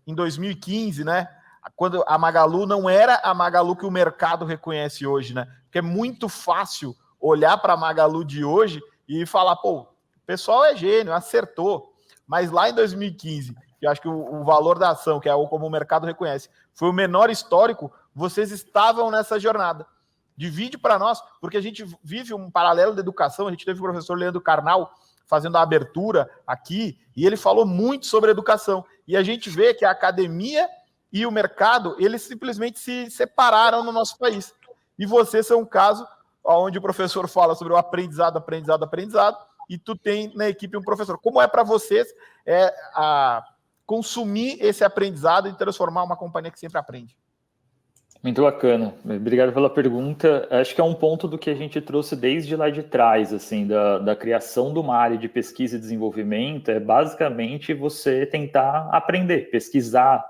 em 2015, né? Quando a Magalu não era a Magalu que o mercado reconhece hoje, né? Porque é muito fácil olhar para a Magalu de hoje e falar, pô, o pessoal é gênio, acertou. Mas lá em 2015, eu acho que o valor da ação, que é como o mercado reconhece, foi o menor histórico, vocês estavam nessa jornada. Divide para nós, porque a gente vive um paralelo da educação, a gente teve o professor Leandro Carnal fazendo a abertura aqui, e ele falou muito sobre educação. E a gente vê que a academia e o mercado, eles simplesmente se separaram no nosso país. E vocês são um caso onde o professor fala sobre o aprendizado, e tu tem na equipe um professor. Como é para vocês consumir esse aprendizado e transformar uma companhia que sempre aprende? Muito bacana. Obrigado pela pergunta. Acho que é um ponto do que a gente trouxe desde lá de trás, assim, da criação de uma área de pesquisa e desenvolvimento, é basicamente você tentar aprender, pesquisar,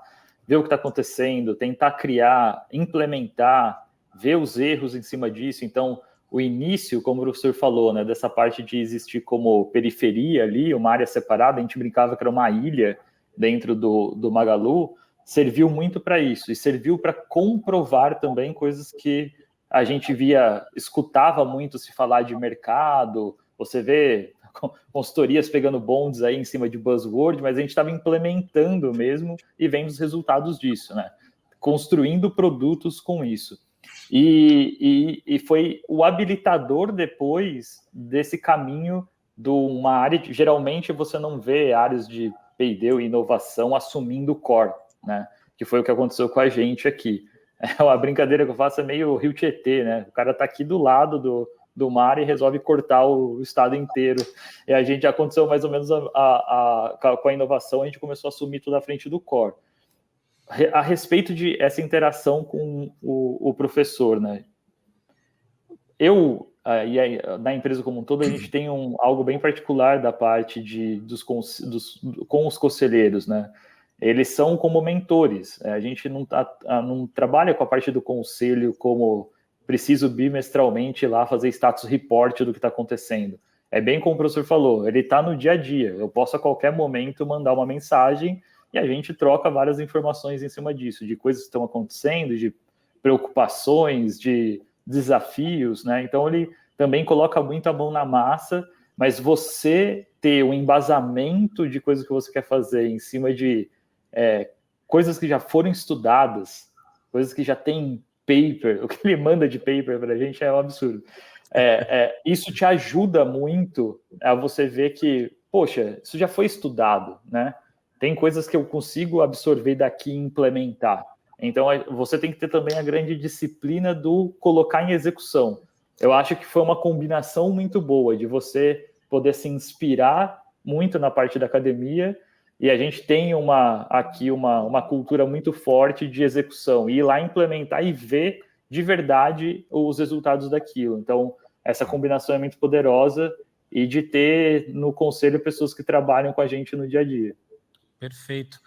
ver o que está acontecendo, tentar criar, implementar, ver os erros em cima disso. Então, o início, como o professor falou, né, dessa parte de existir como periferia ali, uma área separada, a gente brincava que era uma ilha dentro do Magalu, serviu muito para isso, e serviu para comprovar também coisas que a gente escutava muito se falar de mercado, você vê consultorias pegando bondes aí em cima de buzzword, mas a gente estava implementando mesmo e vendo os resultados disso, né? Construindo produtos com isso. E foi o habilitador depois desse caminho de uma área, geralmente você não vê áreas de P&D e inovação assumindo o core, né? Que foi o que aconteceu com a gente aqui. A brincadeira que eu faço é meio Rio Tietê, né? O cara está aqui do lado do mar e resolve cortar o estado inteiro. E a gente aconteceu mais ou menos com a inovação, a gente começou a assumir tudo à frente do core. A respeito de essa interação com o professor, né? Na empresa como um todo, a gente tem algo bem particular da parte com os conselheiros, né? Eles são como mentores. A gente não trabalha com a parte do conselho como preciso bimestralmente ir lá fazer status report do que está acontecendo. É bem como o professor falou, ele está no dia a dia. Eu posso a qualquer momento mandar uma mensagem e a gente troca várias informações em cima disso, de coisas que estão acontecendo, de preocupações, de desafios, né? Então ele também coloca muito a mão na massa, mas você ter um embasamento de coisas que você quer fazer em cima de coisas que já foram estudadas, coisas que já tem paper, o que ele manda de paper para a gente é um absurdo. Isso te ajuda muito a você ver que, poxa, isso já foi estudado, né? Tem coisas que eu consigo absorver daqui e implementar. Então, você tem que ter também a grande disciplina do colocar em execução. Eu acho que foi uma combinação muito boa de você poder se inspirar muito na parte da academia, e a gente tem aqui uma cultura muito forte de execução, e ir lá implementar e ver de verdade os resultados daquilo. Então, essa combinação é muito poderosa, e de ter no conselho pessoas que trabalham com a gente no dia a dia. Perfeito.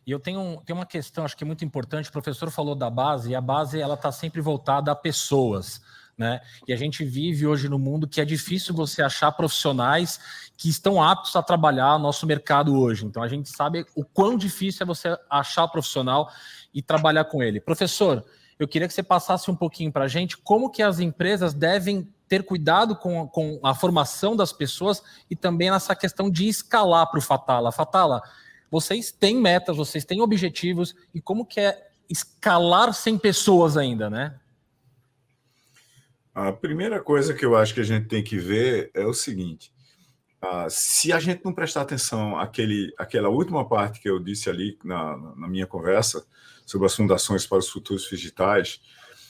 E eu tenho uma questão, acho que é muito importante, o professor falou da base, e a base ela está sempre voltada a pessoas, né? E a gente vive hoje no mundo que é difícil você achar profissionais que estão aptos a trabalhar no nosso mercado hoje. Então a gente sabe o quão difícil é você achar o profissional e trabalhar com ele. Professor, eu queria que você passasse um pouquinho para a gente como que as empresas devem ter cuidado com a formação das pessoas e também nessa questão de escalar para o Fatala. Fatala, vocês têm metas, vocês têm objetivos, e como que é escalar sem pessoas ainda, né? A primeira coisa que eu acho que a gente tem que ver é o seguinte: se a gente não prestar atenção àquela última parte que eu disse ali na minha conversa sobre as fundações para os futuros digitais,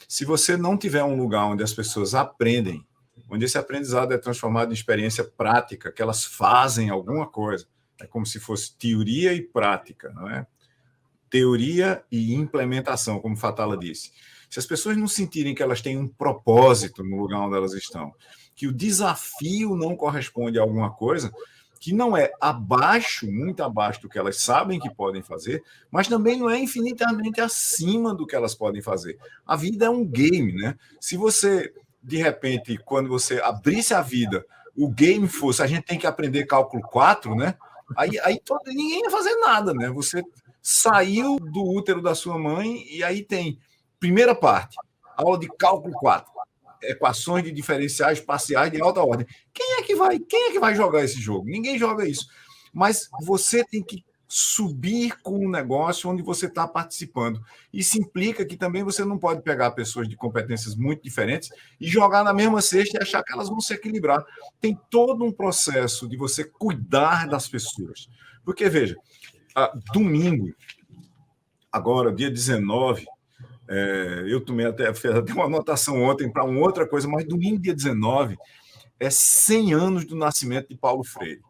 se você não tiver um lugar onde as pessoas aprendem, onde esse aprendizado é transformado em experiência prática, que elas fazem alguma coisa, é como se fosse teoria e prática, não é? Teoria e implementação, como Fatala disse. Se as pessoas não sentirem que elas têm um propósito no lugar onde elas estão, que o desafio não corresponde a alguma coisa, que não é abaixo, muito abaixo do que elas sabem que podem fazer, mas também não é infinitamente acima do que elas podem fazer. A vida é um game, né? Se você, de repente, quando você abrisse a vida, o game fosse, a gente tem que aprender cálculo 4, né? Aí ninguém ia fazer nada, né? Você saiu do útero da sua mãe e aí tem primeira parte, aula de cálculo 4, equações de diferenciais parciais de alta ordem. Quem é que vai jogar esse jogo? Ninguém joga isso. Mas você tem que subir com um negócio onde você está participando. Isso implica que também você não pode pegar pessoas de competências muito diferentes e jogar na mesma cesta e achar que elas vão se equilibrar. Tem todo um processo de você cuidar das pessoas. Porque, veja, domingo, agora, dia 19, eu fiz até uma anotação ontem para uma outra coisa, mas domingo, dia 19, é 100 anos do nascimento de Paulo Freire.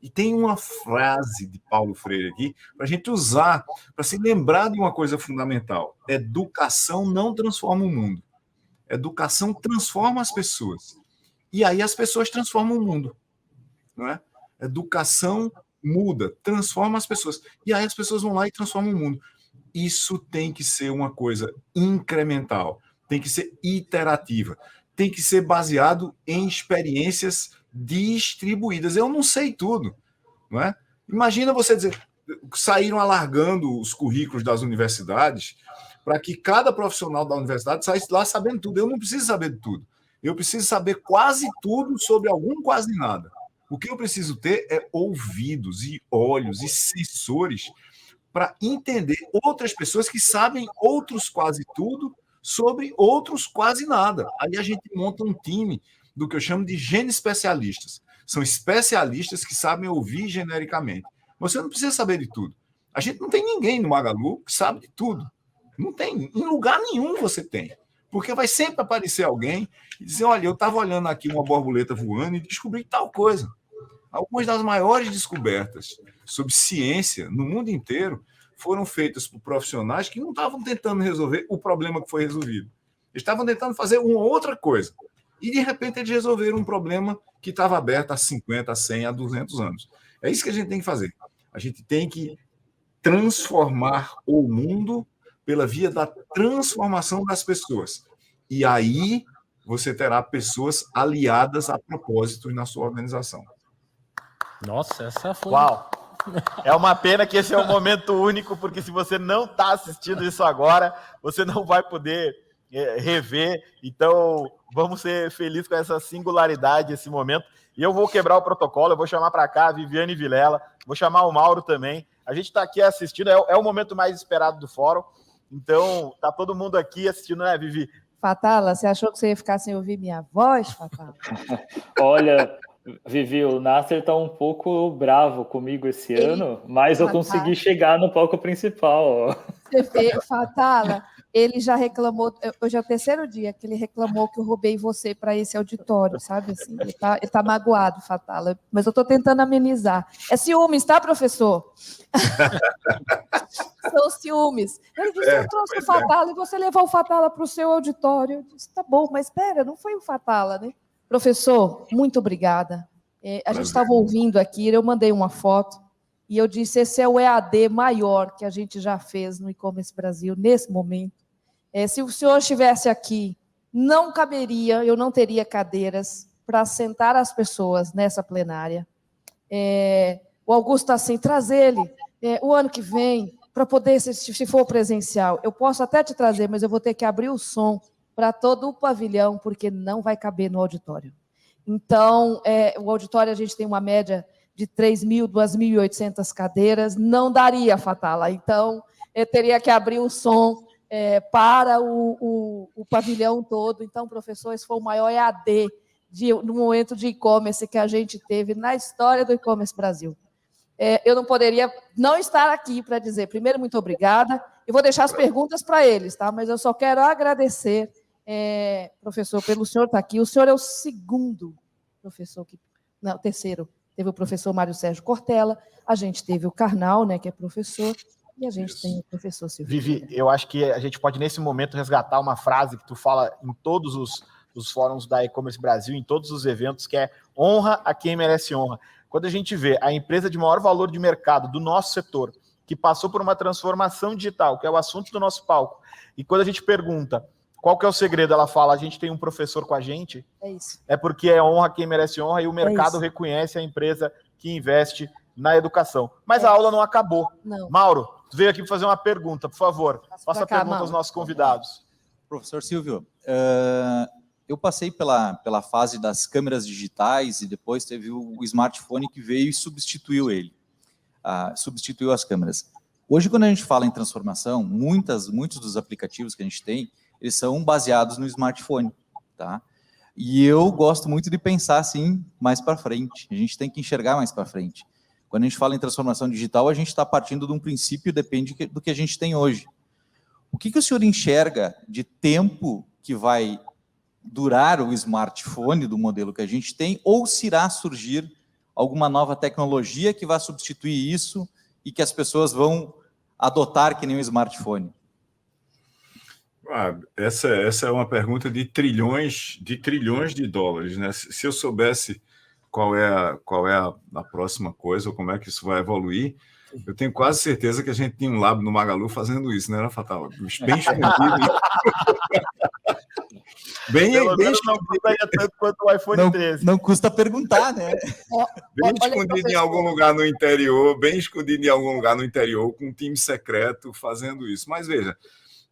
E tem uma frase de Paulo Freire aqui para a gente usar, para se lembrar de uma coisa fundamental: educação não transforma o mundo. Educação transforma as pessoas. E aí as pessoas transformam o mundo. Não é? Educação muda, transforma as pessoas. E aí as pessoas vão lá e transformam o mundo. Isso tem que ser uma coisa incremental, tem que ser iterativa, tem que ser baseado em experiências distribuídas. Eu não sei tudo, não é? Imagina você dizer, saíram alargando os currículos das universidades para que cada profissional da universidade saísse lá sabendo tudo. Eu não preciso saber de tudo. Eu preciso saber quase tudo sobre algum quase nada. O que eu preciso ter é ouvidos e olhos e sensores para entender outras pessoas que sabem outros quase tudo sobre outros quase nada. Aí a gente monta um time do que eu chamo de gene especialistas. São especialistas que sabem ouvir genericamente. Você não precisa saber de tudo. A gente não tem ninguém no Magalu que sabe de tudo. Não tem. Em lugar nenhum você tem. Porque vai sempre aparecer alguém e dizer, olha, eu estava olhando aqui uma borboleta voando e descobri tal coisa. Algumas das maiores descobertas sobre ciência no mundo inteiro foram feitas por profissionais que não estavam tentando resolver o problema que foi resolvido. Eles estavam tentando fazer uma outra coisa. E, de repente, eles resolveram um problema que estava aberto há 50, 100, há 200 anos. É isso que a gente tem que fazer. A gente tem que transformar o mundo pela via da transformação das pessoas. E aí você terá pessoas aliadas a propósitos na sua organização. Nossa, essa foi... Uau! É uma pena que esse é um momento único, porque se você não está assistindo isso agora, você não vai poder rever. Então, vamos ser felizes com essa singularidade, esse momento. E eu vou quebrar o protocolo, eu vou chamar para cá a Viviane Vilela, vou chamar o Mauro também. A gente está aqui assistindo, é o momento mais esperado do fórum. Então, tá todo mundo aqui assistindo, né, Vivi? Fatala, você achou que você ia ficar sem ouvir minha voz, Fatala? Olha, Vivi, o Nasser tá um pouco bravo comigo esse ano, mas eu consegui chegar no palco principal. Você vê, Fatala, ele já reclamou, hoje é o terceiro dia que ele reclamou que eu roubei você para esse auditório, sabe assim? Ele tá magoado, Fatala, mas eu estou tentando amenizar. É ciúmes, tá, professor? São ciúmes. Ele disse, eu trouxe o Fatala e você levou o Fatala para o seu auditório. Eu disse, tá bom, mas espera, não foi o Fatala, né? Professor, muito obrigada. A gente estava ouvindo aqui, eu mandei uma foto e eu disse, esse é o EAD maior que a gente já fez no E-Commerce Brasil, nesse momento. Se o senhor estivesse aqui, não caberia, eu não teria cadeiras para sentar as pessoas nessa plenária. O Augusto está assim, traz ele. O ano que vem, para poder, se for presencial, eu posso até te trazer, mas eu vou ter que abrir o som para todo o pavilhão, porque não vai caber no auditório. Então, o auditório, a gente tem uma média de 3.000, 2.800 cadeiras, não daria, Fatala. Então, eu teria que abrir o som para o pavilhão todo. Então, professor, esse foi o maior EAD no momento de e-commerce que a gente teve na história do e-commerce Brasil. Eu não poderia não estar aqui para dizer, primeiro, muito obrigada. Eu vou deixar as perguntas para eles, tá? Mas eu só quero agradecer, professor, pelo senhor estar aqui. O senhor é o segundo professor não, o terceiro. Teve o professor Mário Sérgio Cortella, a gente teve o Karnal, né, que é professor, e a gente tem o professor Silvio. Vivi, eu acho que a gente pode, nesse momento, resgatar uma frase que tu fala em todos os fóruns da E-Commerce Brasil, em todos os eventos, que é honra a quem merece honra. Quando a gente vê a empresa de maior valor de mercado do nosso setor, que passou por uma transformação digital, que é o assunto do nosso palco, e quando a gente pergunta qual que é o segredo, ela fala, a gente tem um professor com a gente, é porque é honra quem merece honra, e o mercado reconhece a empresa que investe na educação. Mas a aula não acabou. Não. Mauro, tu veio aqui para fazer uma pergunta, por favor. Faça a pergunta Mauro. aos nossos convidados. Professor Silvio, eu passei pela fase das câmeras digitais e depois teve o smartphone que veio e substituiu ele, substituiu as câmeras. Hoje, quando a gente fala em transformação, muitos dos aplicativos que a gente tem, eles são baseados no smartphone, tá? E eu gosto muito de pensar assim mais para frente. A gente tem que enxergar mais para frente. Quando a gente fala em transformação digital, a gente está partindo de um princípio, depende do que a gente tem hoje. O que o senhor enxerga de tempo que vai durar o smartphone do modelo que a gente tem, ou se irá surgir alguma nova tecnologia que vai substituir isso e que as pessoas vão adotar que nem o smartphone? Essa é uma pergunta de trilhões de dólares, né? Se eu soubesse qual é a próxima coisa, ou como é que isso vai evoluir, eu tenho quase certeza que a gente tinha um lab no Magalu fazendo isso, né, Fatala? Bem escondido. bem não custaria tanto quanto o iPhone 13. Não custa perguntar, né? Bem escondido em algum lugar no interior, com um time secreto fazendo isso. Mas veja,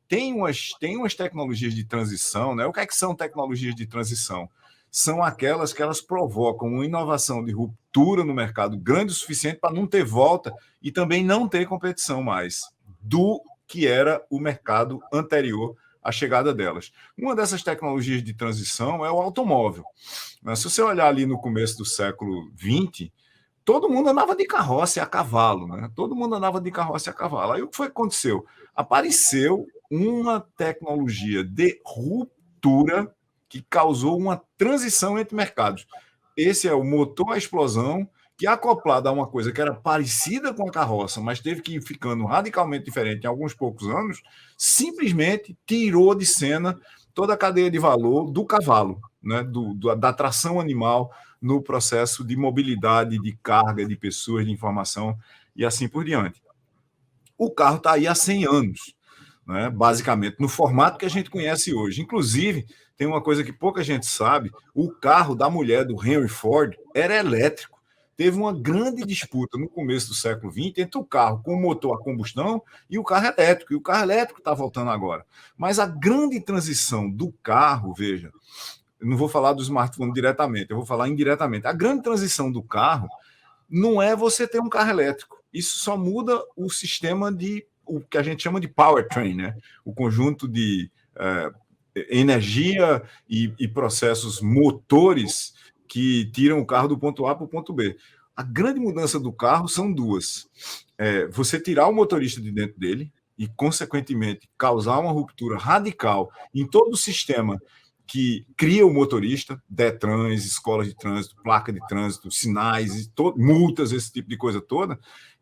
tem umas tecnologias de transição, né? O que é que são tecnologias de transição? São aquelas que elas provocam uma inovação de ruptura no mercado grande o suficiente para não ter volta e também não ter competição mais do que era o mercado anterior à chegada delas. Uma dessas tecnologias de transição é o automóvel. Se você olhar ali no começo do século XX, todo mundo andava de carroça e a cavalo, né? Todo mundo andava de carroça e a cavalo. Aí o que foi que aconteceu? Apareceu uma tecnologia de ruptura que causou uma transição entre mercados. Esse é o motor à explosão, que acoplado a uma coisa que era parecida com a carroça, mas teve que ir ficando radicalmente diferente em alguns poucos anos, simplesmente tirou de cena toda a cadeia de valor do cavalo, né? Da tração animal no processo de mobilidade, de carga, de pessoas, de informação e assim por diante. O carro está aí há 100 anos, né? Basicamente, no formato que a gente conhece hoje. Inclusive, tem uma coisa que pouca gente sabe, o carro da mulher do Henry Ford era elétrico. Teve uma grande disputa no começo do século XX entre o carro com motor a combustão e o carro elétrico. E o carro elétrico está voltando agora. Mas a grande transição do carro, veja, eu não vou falar do smartphone diretamente, eu vou falar indiretamente. A grande transição do carro não é você ter um carro elétrico. Isso só muda o sistema o que a gente chama de powertrain, né? O conjunto de energia e processos motores que tiram o carro do ponto A para o ponto B. A grande mudança do carro são duas. Você tirar o motorista de dentro dele e, consequentemente, causar uma ruptura radical em todo o sistema que cria o motorista, DETRANs, escolas de trânsito, placa de trânsito, sinais, multas, esse tipo de coisa toda,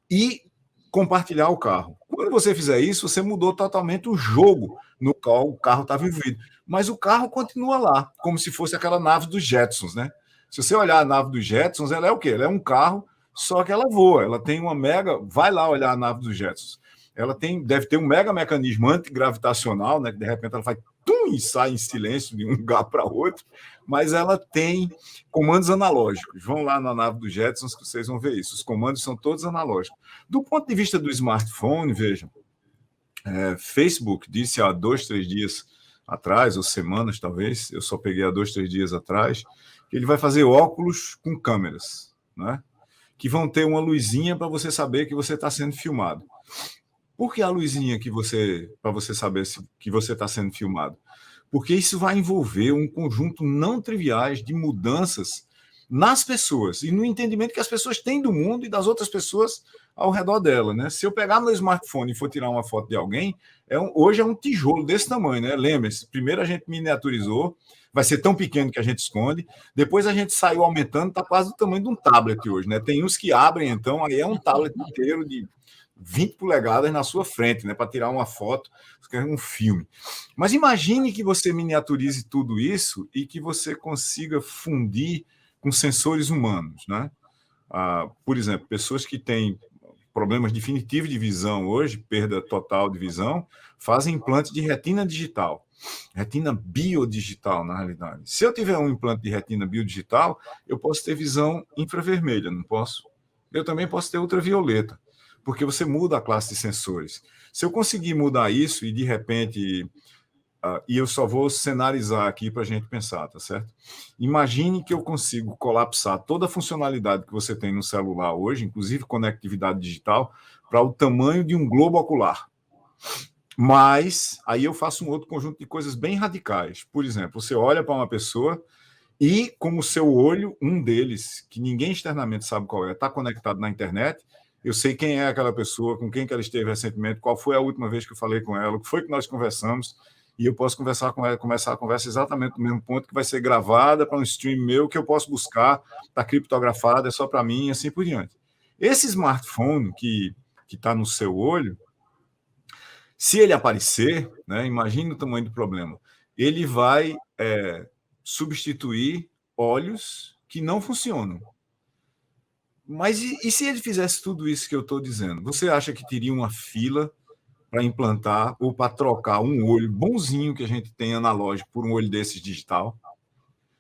e compartilhar o carro. Quando você fizer isso, você mudou totalmente o jogo no qual o carro estava envolvido. Mas o carro continua lá, como se fosse aquela nave dos Jetsons, né? Se você olhar a nave dos Jetsons, ela é o quê? Ela é um carro, só que ela voa. Ela tem uma mega... Vai lá olhar a nave dos Jetsons. Ela deve ter um mega mecanismo antigravitacional, né? Que de repente ela vai tum, e sai em silêncio de um lugar para outro, mas ela tem comandos analógicos. Vão lá na nave dos Jetsons que vocês vão ver isso. Os comandos são todos analógicos. Do ponto de vista do smartphone, vejam, Facebook disse há 2, 3 dias atrás, ou semanas talvez, eu só peguei há 2, 3 dias atrás, que ele vai fazer óculos com câmeras, né? Que vão ter uma luzinha para você saber que você está sendo filmado. Por que a luzinha para você saber que você está sendo filmado? Porque isso vai envolver um conjunto não triviais de mudanças nas pessoas e no entendimento que as pessoas têm do mundo e das outras pessoas ao redor dela, né? Se eu pegar meu smartphone e for tirar uma foto de alguém, hoje é um tijolo desse tamanho, né? Lembre-se, primeiro a gente miniaturizou, vai ser tão pequeno que a gente esconde, depois a gente saiu aumentando, está quase do tamanho de um tablet hoje, né? Tem uns que abrem, então, aí é um tablet inteiro de 20 polegadas na sua frente, né, para tirar uma foto, um filme. Mas imagine que você miniaturize tudo isso e que você consiga fundir com sensores humanos, né? Por exemplo, pessoas que têm problemas definitivos de visão hoje, perda total de visão, fazem implante de retina digital, retina biodigital, na realidade. Se eu tiver um implante de retina biodigital, eu posso ter visão infravermelha, não posso? Eu também posso ter ultravioleta, porque você muda a classe de sensores. Se eu conseguir mudar isso e, de repente, e eu só vou cenarizar aqui para a gente pensar, tá certo? Imagine que eu consigo colapsar toda a funcionalidade que você tem no celular hoje, inclusive conectividade digital, para o tamanho de um globo ocular. Mas aí eu faço um outro conjunto de coisas bem radicais. Por exemplo, você olha para uma pessoa e, como o seu olho, um deles, que ninguém externamente sabe qual é, está conectado na internet. Eu sei quem é aquela pessoa, com quem que ela esteve recentemente, qual foi a última vez que eu falei com ela, o que foi que nós conversamos, e eu posso conversar com ela, começar a conversa exatamente no mesmo ponto, que vai ser gravada para um stream meu, que eu posso buscar, está criptografada, é só para mim, e assim por diante. Esse smartphone que está no seu olho, se ele aparecer, né, imagine o tamanho do problema, ele vai substituir olhos que não funcionam. Mas e se ele fizesse tudo isso que eu estou dizendo? Você acha que teria uma fila para implantar ou para trocar um olho bonzinho que a gente tem analógico por um olho desses digital?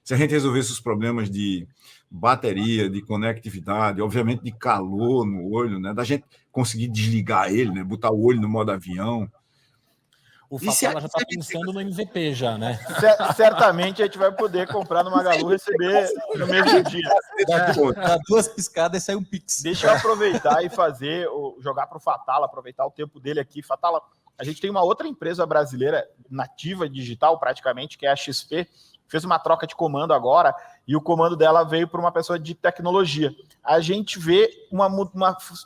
Se a gente resolvesse os problemas de bateria, de conectividade, obviamente de calor no olho, né? Da gente conseguir desligar ele, né? Botar o olho no modo avião. O Fatala já está pensando no MVP já, né? Certamente a gente vai poder comprar no Magalu e receber no mesmo dia. Dá 2 piscadas e sai um pix. Deixa eu aproveitar e jogar para o Fatala, aproveitar o tempo dele aqui. Fatala, a gente tem uma outra empresa brasileira nativa digital, praticamente, que é a XP, fez uma troca de comando agora e o comando dela veio por uma pessoa de tecnologia. A gente vê uma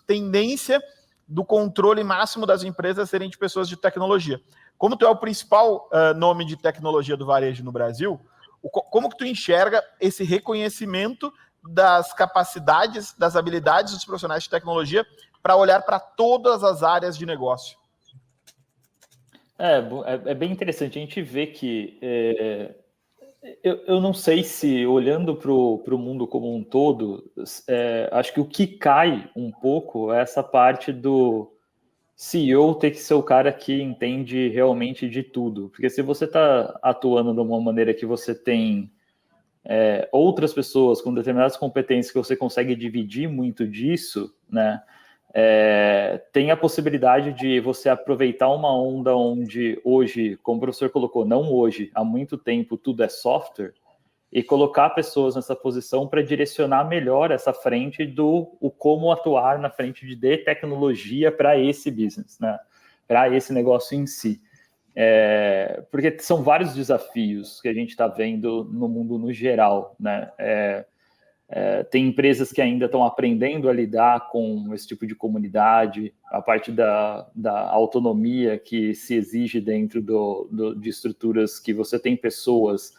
tendência do controle máximo das empresas serem de pessoas de tecnologia. Como tu é o principal nome de tecnologia do varejo no Brasil, como que tu enxerga esse reconhecimento das capacidades, das habilidades dos profissionais de tecnologia para olhar para todas as áreas de negócio? É bem interessante. A gente vê que eu não sei se, olhando para o mundo como um todo, acho que o que cai um pouco é essa parte do CEO ter que ser o cara que entende realmente de tudo. Porque se você está atuando de uma maneira que você tem outras pessoas com determinadas competências que você consegue dividir muito disso, né? Tem a possibilidade de você aproveitar uma onda onde hoje, como o professor colocou, não hoje, há muito tempo tudo é software, e colocar pessoas nessa posição para direcionar melhor essa frente o como atuar na frente de tecnologia para esse business, né? Para esse negócio em si. Porque são vários desafios que a gente está vendo no mundo no geral, né? Tem empresas que ainda estão aprendendo a lidar com esse tipo de comunidade, a parte da autonomia que se exige dentro de estruturas que você tem pessoas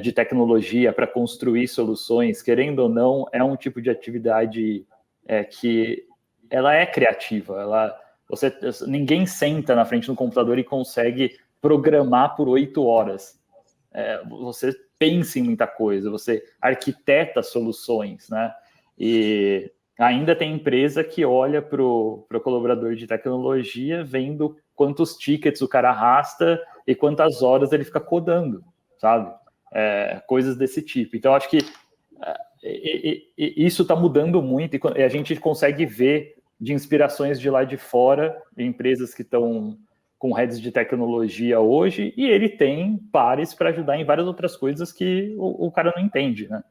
de tecnologia para construir soluções, querendo ou não, é um tipo de atividade que ela é criativa. Ninguém senta na frente do computador e consegue programar por 8 horas. Você pensa em muita coisa, você arquiteta soluções, né? E ainda tem empresa que olha para o colaborador de tecnologia vendo quantos tickets o cara arrasta e quantas horas ele fica codando, sabe? Coisas desse tipo. Então, acho que isso está mudando muito e a gente consegue ver de inspirações de lá de fora, de empresas que estão com heads de tecnologia hoje, e ele tem pares para ajudar em várias outras coisas que o cara não entende, né?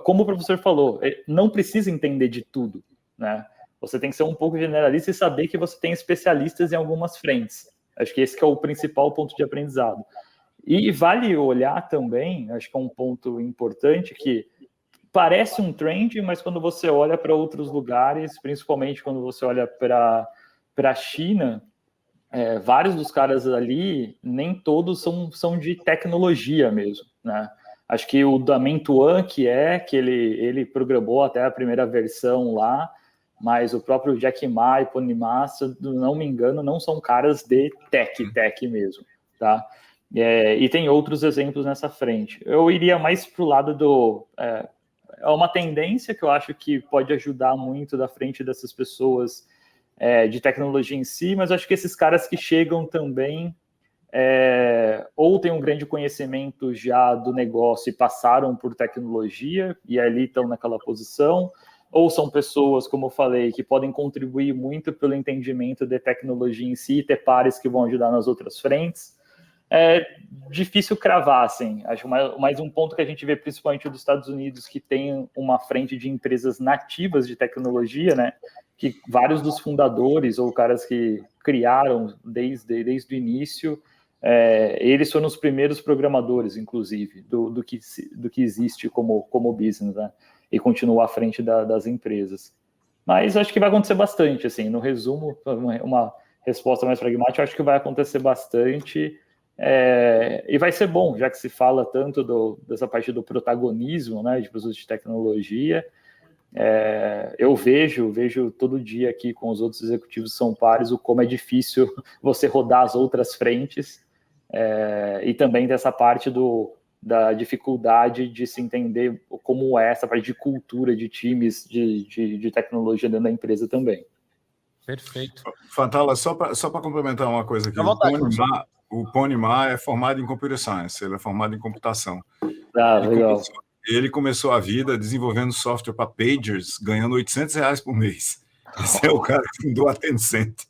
Como o professor falou, não precisa entender de tudo, né? Você tem que ser um pouco generalista e saber que você tem especialistas em algumas frentes. Acho que esse que é o principal ponto de aprendizado. E vale olhar também, acho que é um ponto importante, que parece um trend, mas quando você olha para outros lugares, principalmente quando você olha para a China, vários dos caras ali, nem todos são de tecnologia mesmo, né? Acho que o da Mentuan, que ele programou até a primeira versão lá, mas o próprio Jack Ma e Pony Ma, se não me engano, não são caras de tech mesmo, tá? E tem outros exemplos nessa frente. Eu iria mais para o lado é uma tendência que eu acho que pode ajudar muito da frente dessas pessoas de tecnologia em si, mas acho que esses caras que chegam também ou têm um grande conhecimento já do negócio e passaram por tecnologia e ali estão naquela posição, ou são pessoas, como eu falei, que podem contribuir muito pelo entendimento de tecnologia em si e ter pares que vão ajudar nas outras frentes. É difícil cravar, assim. Acho mais um ponto que a gente vê, principalmente dos Estados Unidos, que tem uma frente de empresas nativas de tecnologia, né? Que vários dos fundadores ou caras que criaram desde o início, eles foram os primeiros programadores, inclusive, do que existe como business, né? E continua à frente das empresas. Mas acho que vai acontecer bastante, assim. No resumo, uma resposta mais pragmática, acho que vai acontecer bastante. E vai ser bom, já que se fala tanto dessa parte do protagonismo, né, de produtos de tecnologia. Eu vejo todo dia aqui com os outros executivos São Pares o como é difícil você rodar as outras frentes, e também dessa parte da dificuldade de se entender como é essa parte de cultura de times de tecnologia dentro da empresa também. Perfeito. Fatala, só para complementar uma coisa aqui, o Pony Ma é formado em Computer Science, ele é formado em computação. Legal. Ele começou a vida desenvolvendo software para pagers, ganhando R$800 por mês. Esse é o cara que fundou a Tencent.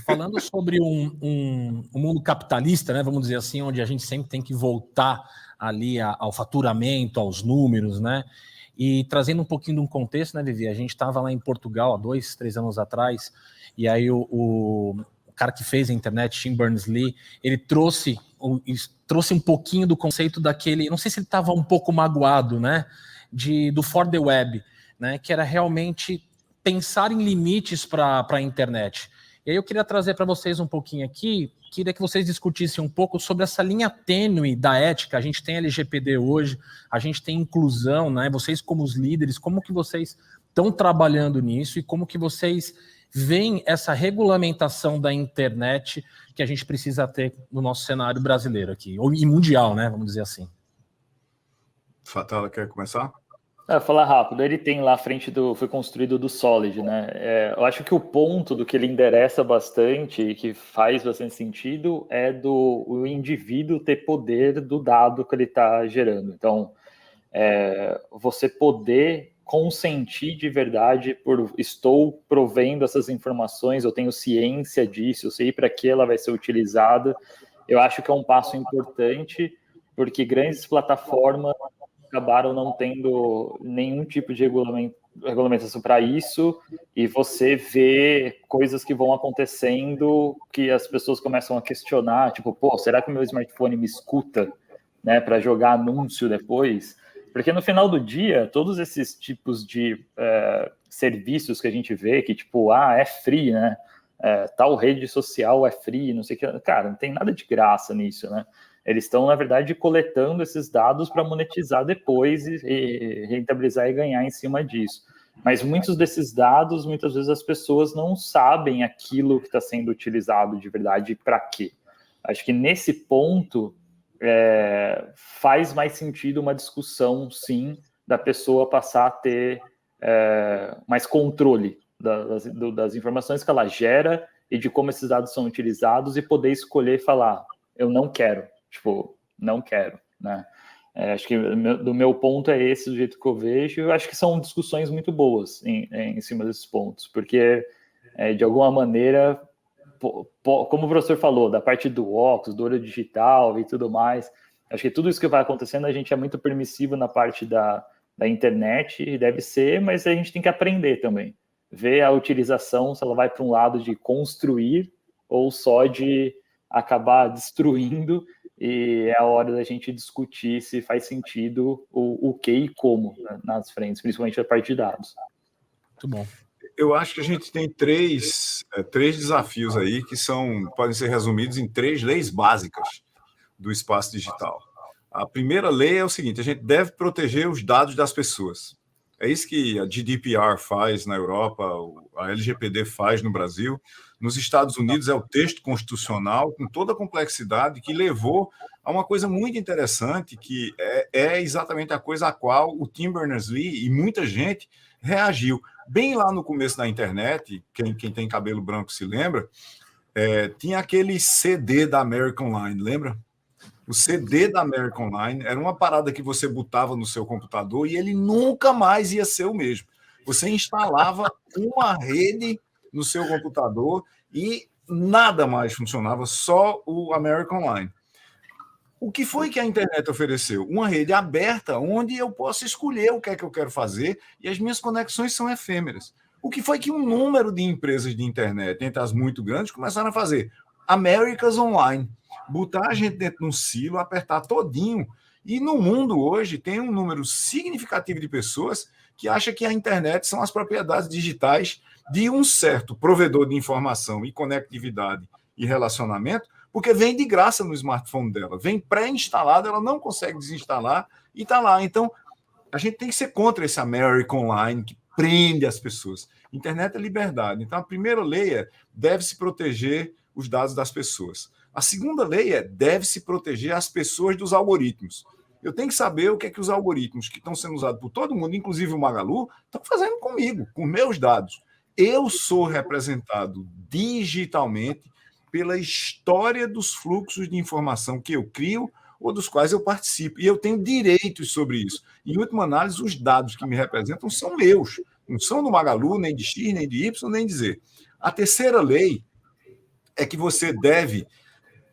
Falando sobre um mundo capitalista, né, vamos dizer assim, onde a gente sempre tem que voltar ali ao faturamento, aos números, né? E trazendo um pouquinho de um contexto, né, Vivi? A gente estava lá em Portugal há 2, 3 anos atrás, e aí o cara que fez a internet, Tim Berners-Lee, ele trouxe um pouquinho do conceito daquele, não sei se ele estava um pouco magoado, né, do For the Web, né, que era realmente pensar em limites para a internet. E aí eu queria trazer para vocês um pouquinho aqui, queria que vocês discutissem um pouco sobre essa linha tênue da ética. A gente tem LGPD hoje, a gente tem inclusão, né? Vocês como os líderes, como que vocês estão trabalhando nisso e como que vocês veem essa regulamentação da internet que a gente precisa ter no nosso cenário brasileiro aqui, e mundial, né? Vamos dizer assim. Fatala, quer começar? Falar rápido, ele tem lá à frente foi construído do Solid, né? Eu acho que o ponto do que ele endereça bastante e que faz bastante sentido é o indivíduo ter poder do dado que ele está gerando. Então, você poder consentir de verdade estou provendo essas informações, eu tenho ciência disso, eu sei para que ela vai ser utilizada. Eu acho que é um passo importante, porque grandes plataformas acabaram não tendo nenhum tipo de regulamentação para isso, e você vê coisas que vão acontecendo que as pessoas começam a questionar, tipo, será que o meu smartphone me escuta, né, para jogar anúncio depois? Porque no final do dia, todos esses tipos de serviços que a gente vê, que tipo, é free, né, tal rede social é free, não sei o que, cara, não tem nada de graça nisso, né? Eles estão, na verdade, coletando esses dados para monetizar depois e rentabilizar e ganhar em cima disso. Mas muitos desses dados, muitas vezes as pessoas não sabem aquilo que está sendo utilizado de verdade e para quê. Acho que nesse ponto faz mais sentido uma discussão, sim, da pessoa passar a ter mais controle das informações que ela gera e de como esses dados são utilizados e poder escolher e falar, eu não quero, tipo, não quero, né? Acho que do meu ponto é esse, do jeito que eu vejo, eu acho que são discussões muito boas em cima desses pontos, porque, de alguma maneira, como o professor falou, da parte do óculos, do olho digital e tudo mais, acho que tudo isso que vai acontecendo, a gente é muito permissivo na parte da internet, deve ser, mas a gente tem que aprender também, ver a utilização, se ela vai para um lado de construir ou só de acabar destruindo, e é a hora da gente discutir se faz sentido o que e como, né, nas frentes, principalmente a parte de dados. Muito bom. Eu acho que a gente tem três desafios aí que podem ser resumidos em 3 leis básicas do espaço digital. A primeira lei é o seguinte: a gente deve proteger os dados das pessoas. É isso que a GDPR faz na Europa, a LGPD faz no Brasil. Nos Estados Unidos é o texto constitucional, com toda a complexidade, que levou a uma coisa muito interessante, que é exatamente a coisa a qual o Tim Berners-Lee e muita gente reagiu. Bem lá no começo da internet, quem tem cabelo branco se lembra, tinha aquele CD da American Online, lembra? O CD da American Online era uma parada que você botava no seu computador e ele nunca mais ia ser o mesmo. Você instalava uma rede no seu computador e nada mais funcionava, só o American Online. O que foi que a internet ofereceu? Uma rede aberta onde eu posso escolher o que é que eu quero fazer e as minhas conexões são efêmeras. O que foi que um número de empresas de internet, entre as muito grandes, começaram a fazer? America's Online. Botar a gente dentro de um silo, apertar todinho. E no mundo hoje tem um número significativo de pessoas que acha que a internet são as propriedades digitais de um certo provedor de informação e conectividade e relacionamento, porque vem de graça no smartphone dela, vem pré-instalado, ela não consegue desinstalar e está lá. Então, a gente tem que ser contra esse American Online que prende as pessoas. Internet é liberdade. Então, a primeira lei é deve-se proteger os dados das pessoas. A segunda lei é deve-se proteger as pessoas dos algoritmos. Eu tenho que saber o que é que os algoritmos que estão sendo usados por todo mundo, inclusive o Magalu, estão fazendo comigo, com meus dados. Eu sou representado digitalmente pela história dos fluxos de informação que eu crio ou dos quais eu participo. E eu tenho direitos sobre isso. Em última análise, os dados que me representam são meus. Não são do Magalu, nem de X, nem de Y, nem de Z. A terceira lei é que você deve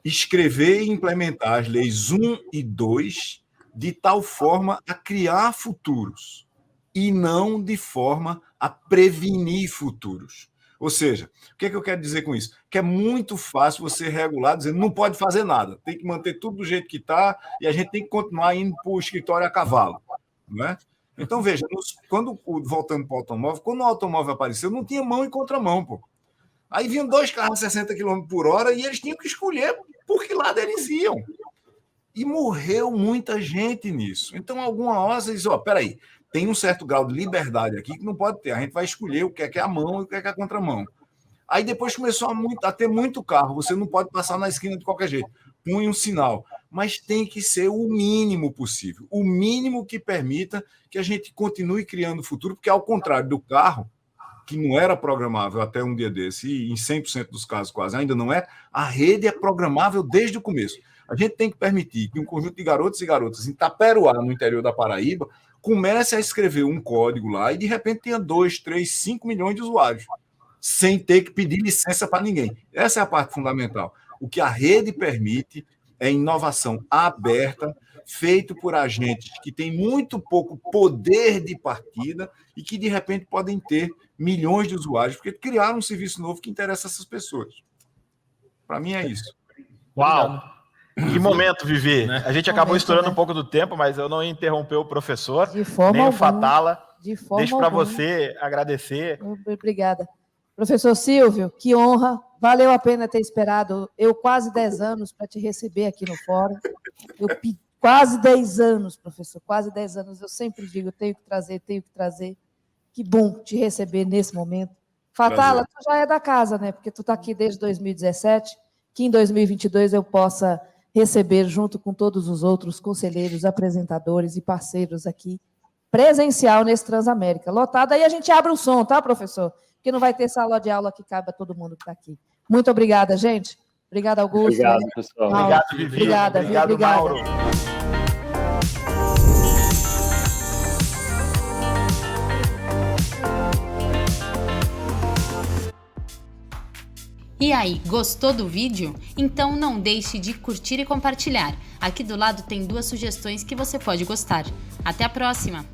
escrever e implementar as leis 1 e 2 de tal forma a criar futuros e não de forma a prevenir futuros. Ou seja, o que é que eu quero dizer com isso? Que é muito fácil você regular dizendo não pode fazer nada, tem que manter tudo do jeito que está e a gente tem que continuar indo para o escritório a cavalo. Não é? Então, veja, voltando para o automóvel, quando o automóvel apareceu, não tinha mão e contramão, pô. Aí vinham 2 carros a 60 km por hora e eles tinham que escolher por que lado eles iam. E morreu muita gente nisso. Então, alguma hora você diz, peraí, tem um certo grau de liberdade aqui que não pode ter. A gente vai escolher o que é a mão e o que é a contramão. Aí depois começou a ter muito carro. Você não pode passar na esquina de qualquer jeito. Põe um sinal. Mas tem que ser o mínimo possível. O mínimo que permita que a gente continue criando futuro, porque ao contrário do carro, que não era programável até um dia desse, e em 100% dos casos quase ainda não é, a rede é programável desde o começo. A gente tem que permitir que um conjunto de garotos e garotas em Taperoá, no interior da Paraíba, comece a escrever um código lá e, de repente, tenha 2, 3, 5 milhões de usuários, sem ter que pedir licença para ninguém. Essa é a parte fundamental. O que a rede permite é inovação aberta, feito por agentes que têm muito pouco poder de partida e que, de repente, podem ter milhões de usuários, porque criaram um serviço novo que interessa essas pessoas. Para mim é isso. Uau! Obrigado. Que momento, Vivi. Né? A gente acabou estourando um pouco do tempo, mas eu não ia interromper o professor, De forma nem o alguma. Fatala. De forma Deixo para alguma. você agradecer. Obrigada. Professor Silvio, que honra. Valeu a pena ter esperado eu quase 10 anos para te receber aqui no fórum. Quase 10 anos, professor, quase 10 anos. Eu sempre digo, tenho que trazer. Que bom te receber nesse momento. Fatala, tu já é da casa, né? Porque tu está aqui desde 2017, que em 2022 eu possa receber, junto com todos os outros conselheiros, apresentadores e parceiros aqui, presencial nesse Transamérica. Lotado, aí a gente abre o som, tá, professor? Porque não vai ter sala de aula que caiba todo mundo que está aqui. Muito obrigada, gente. Obrigada, Augusto. Obrigado, pessoal. Obrigado, Vivi. Obrigada, Obrigado, obrigada. Mauro. E aí, gostou do vídeo? Então não deixe de curtir e compartilhar. Aqui do lado tem 2 sugestões que você pode gostar. Até a próxima!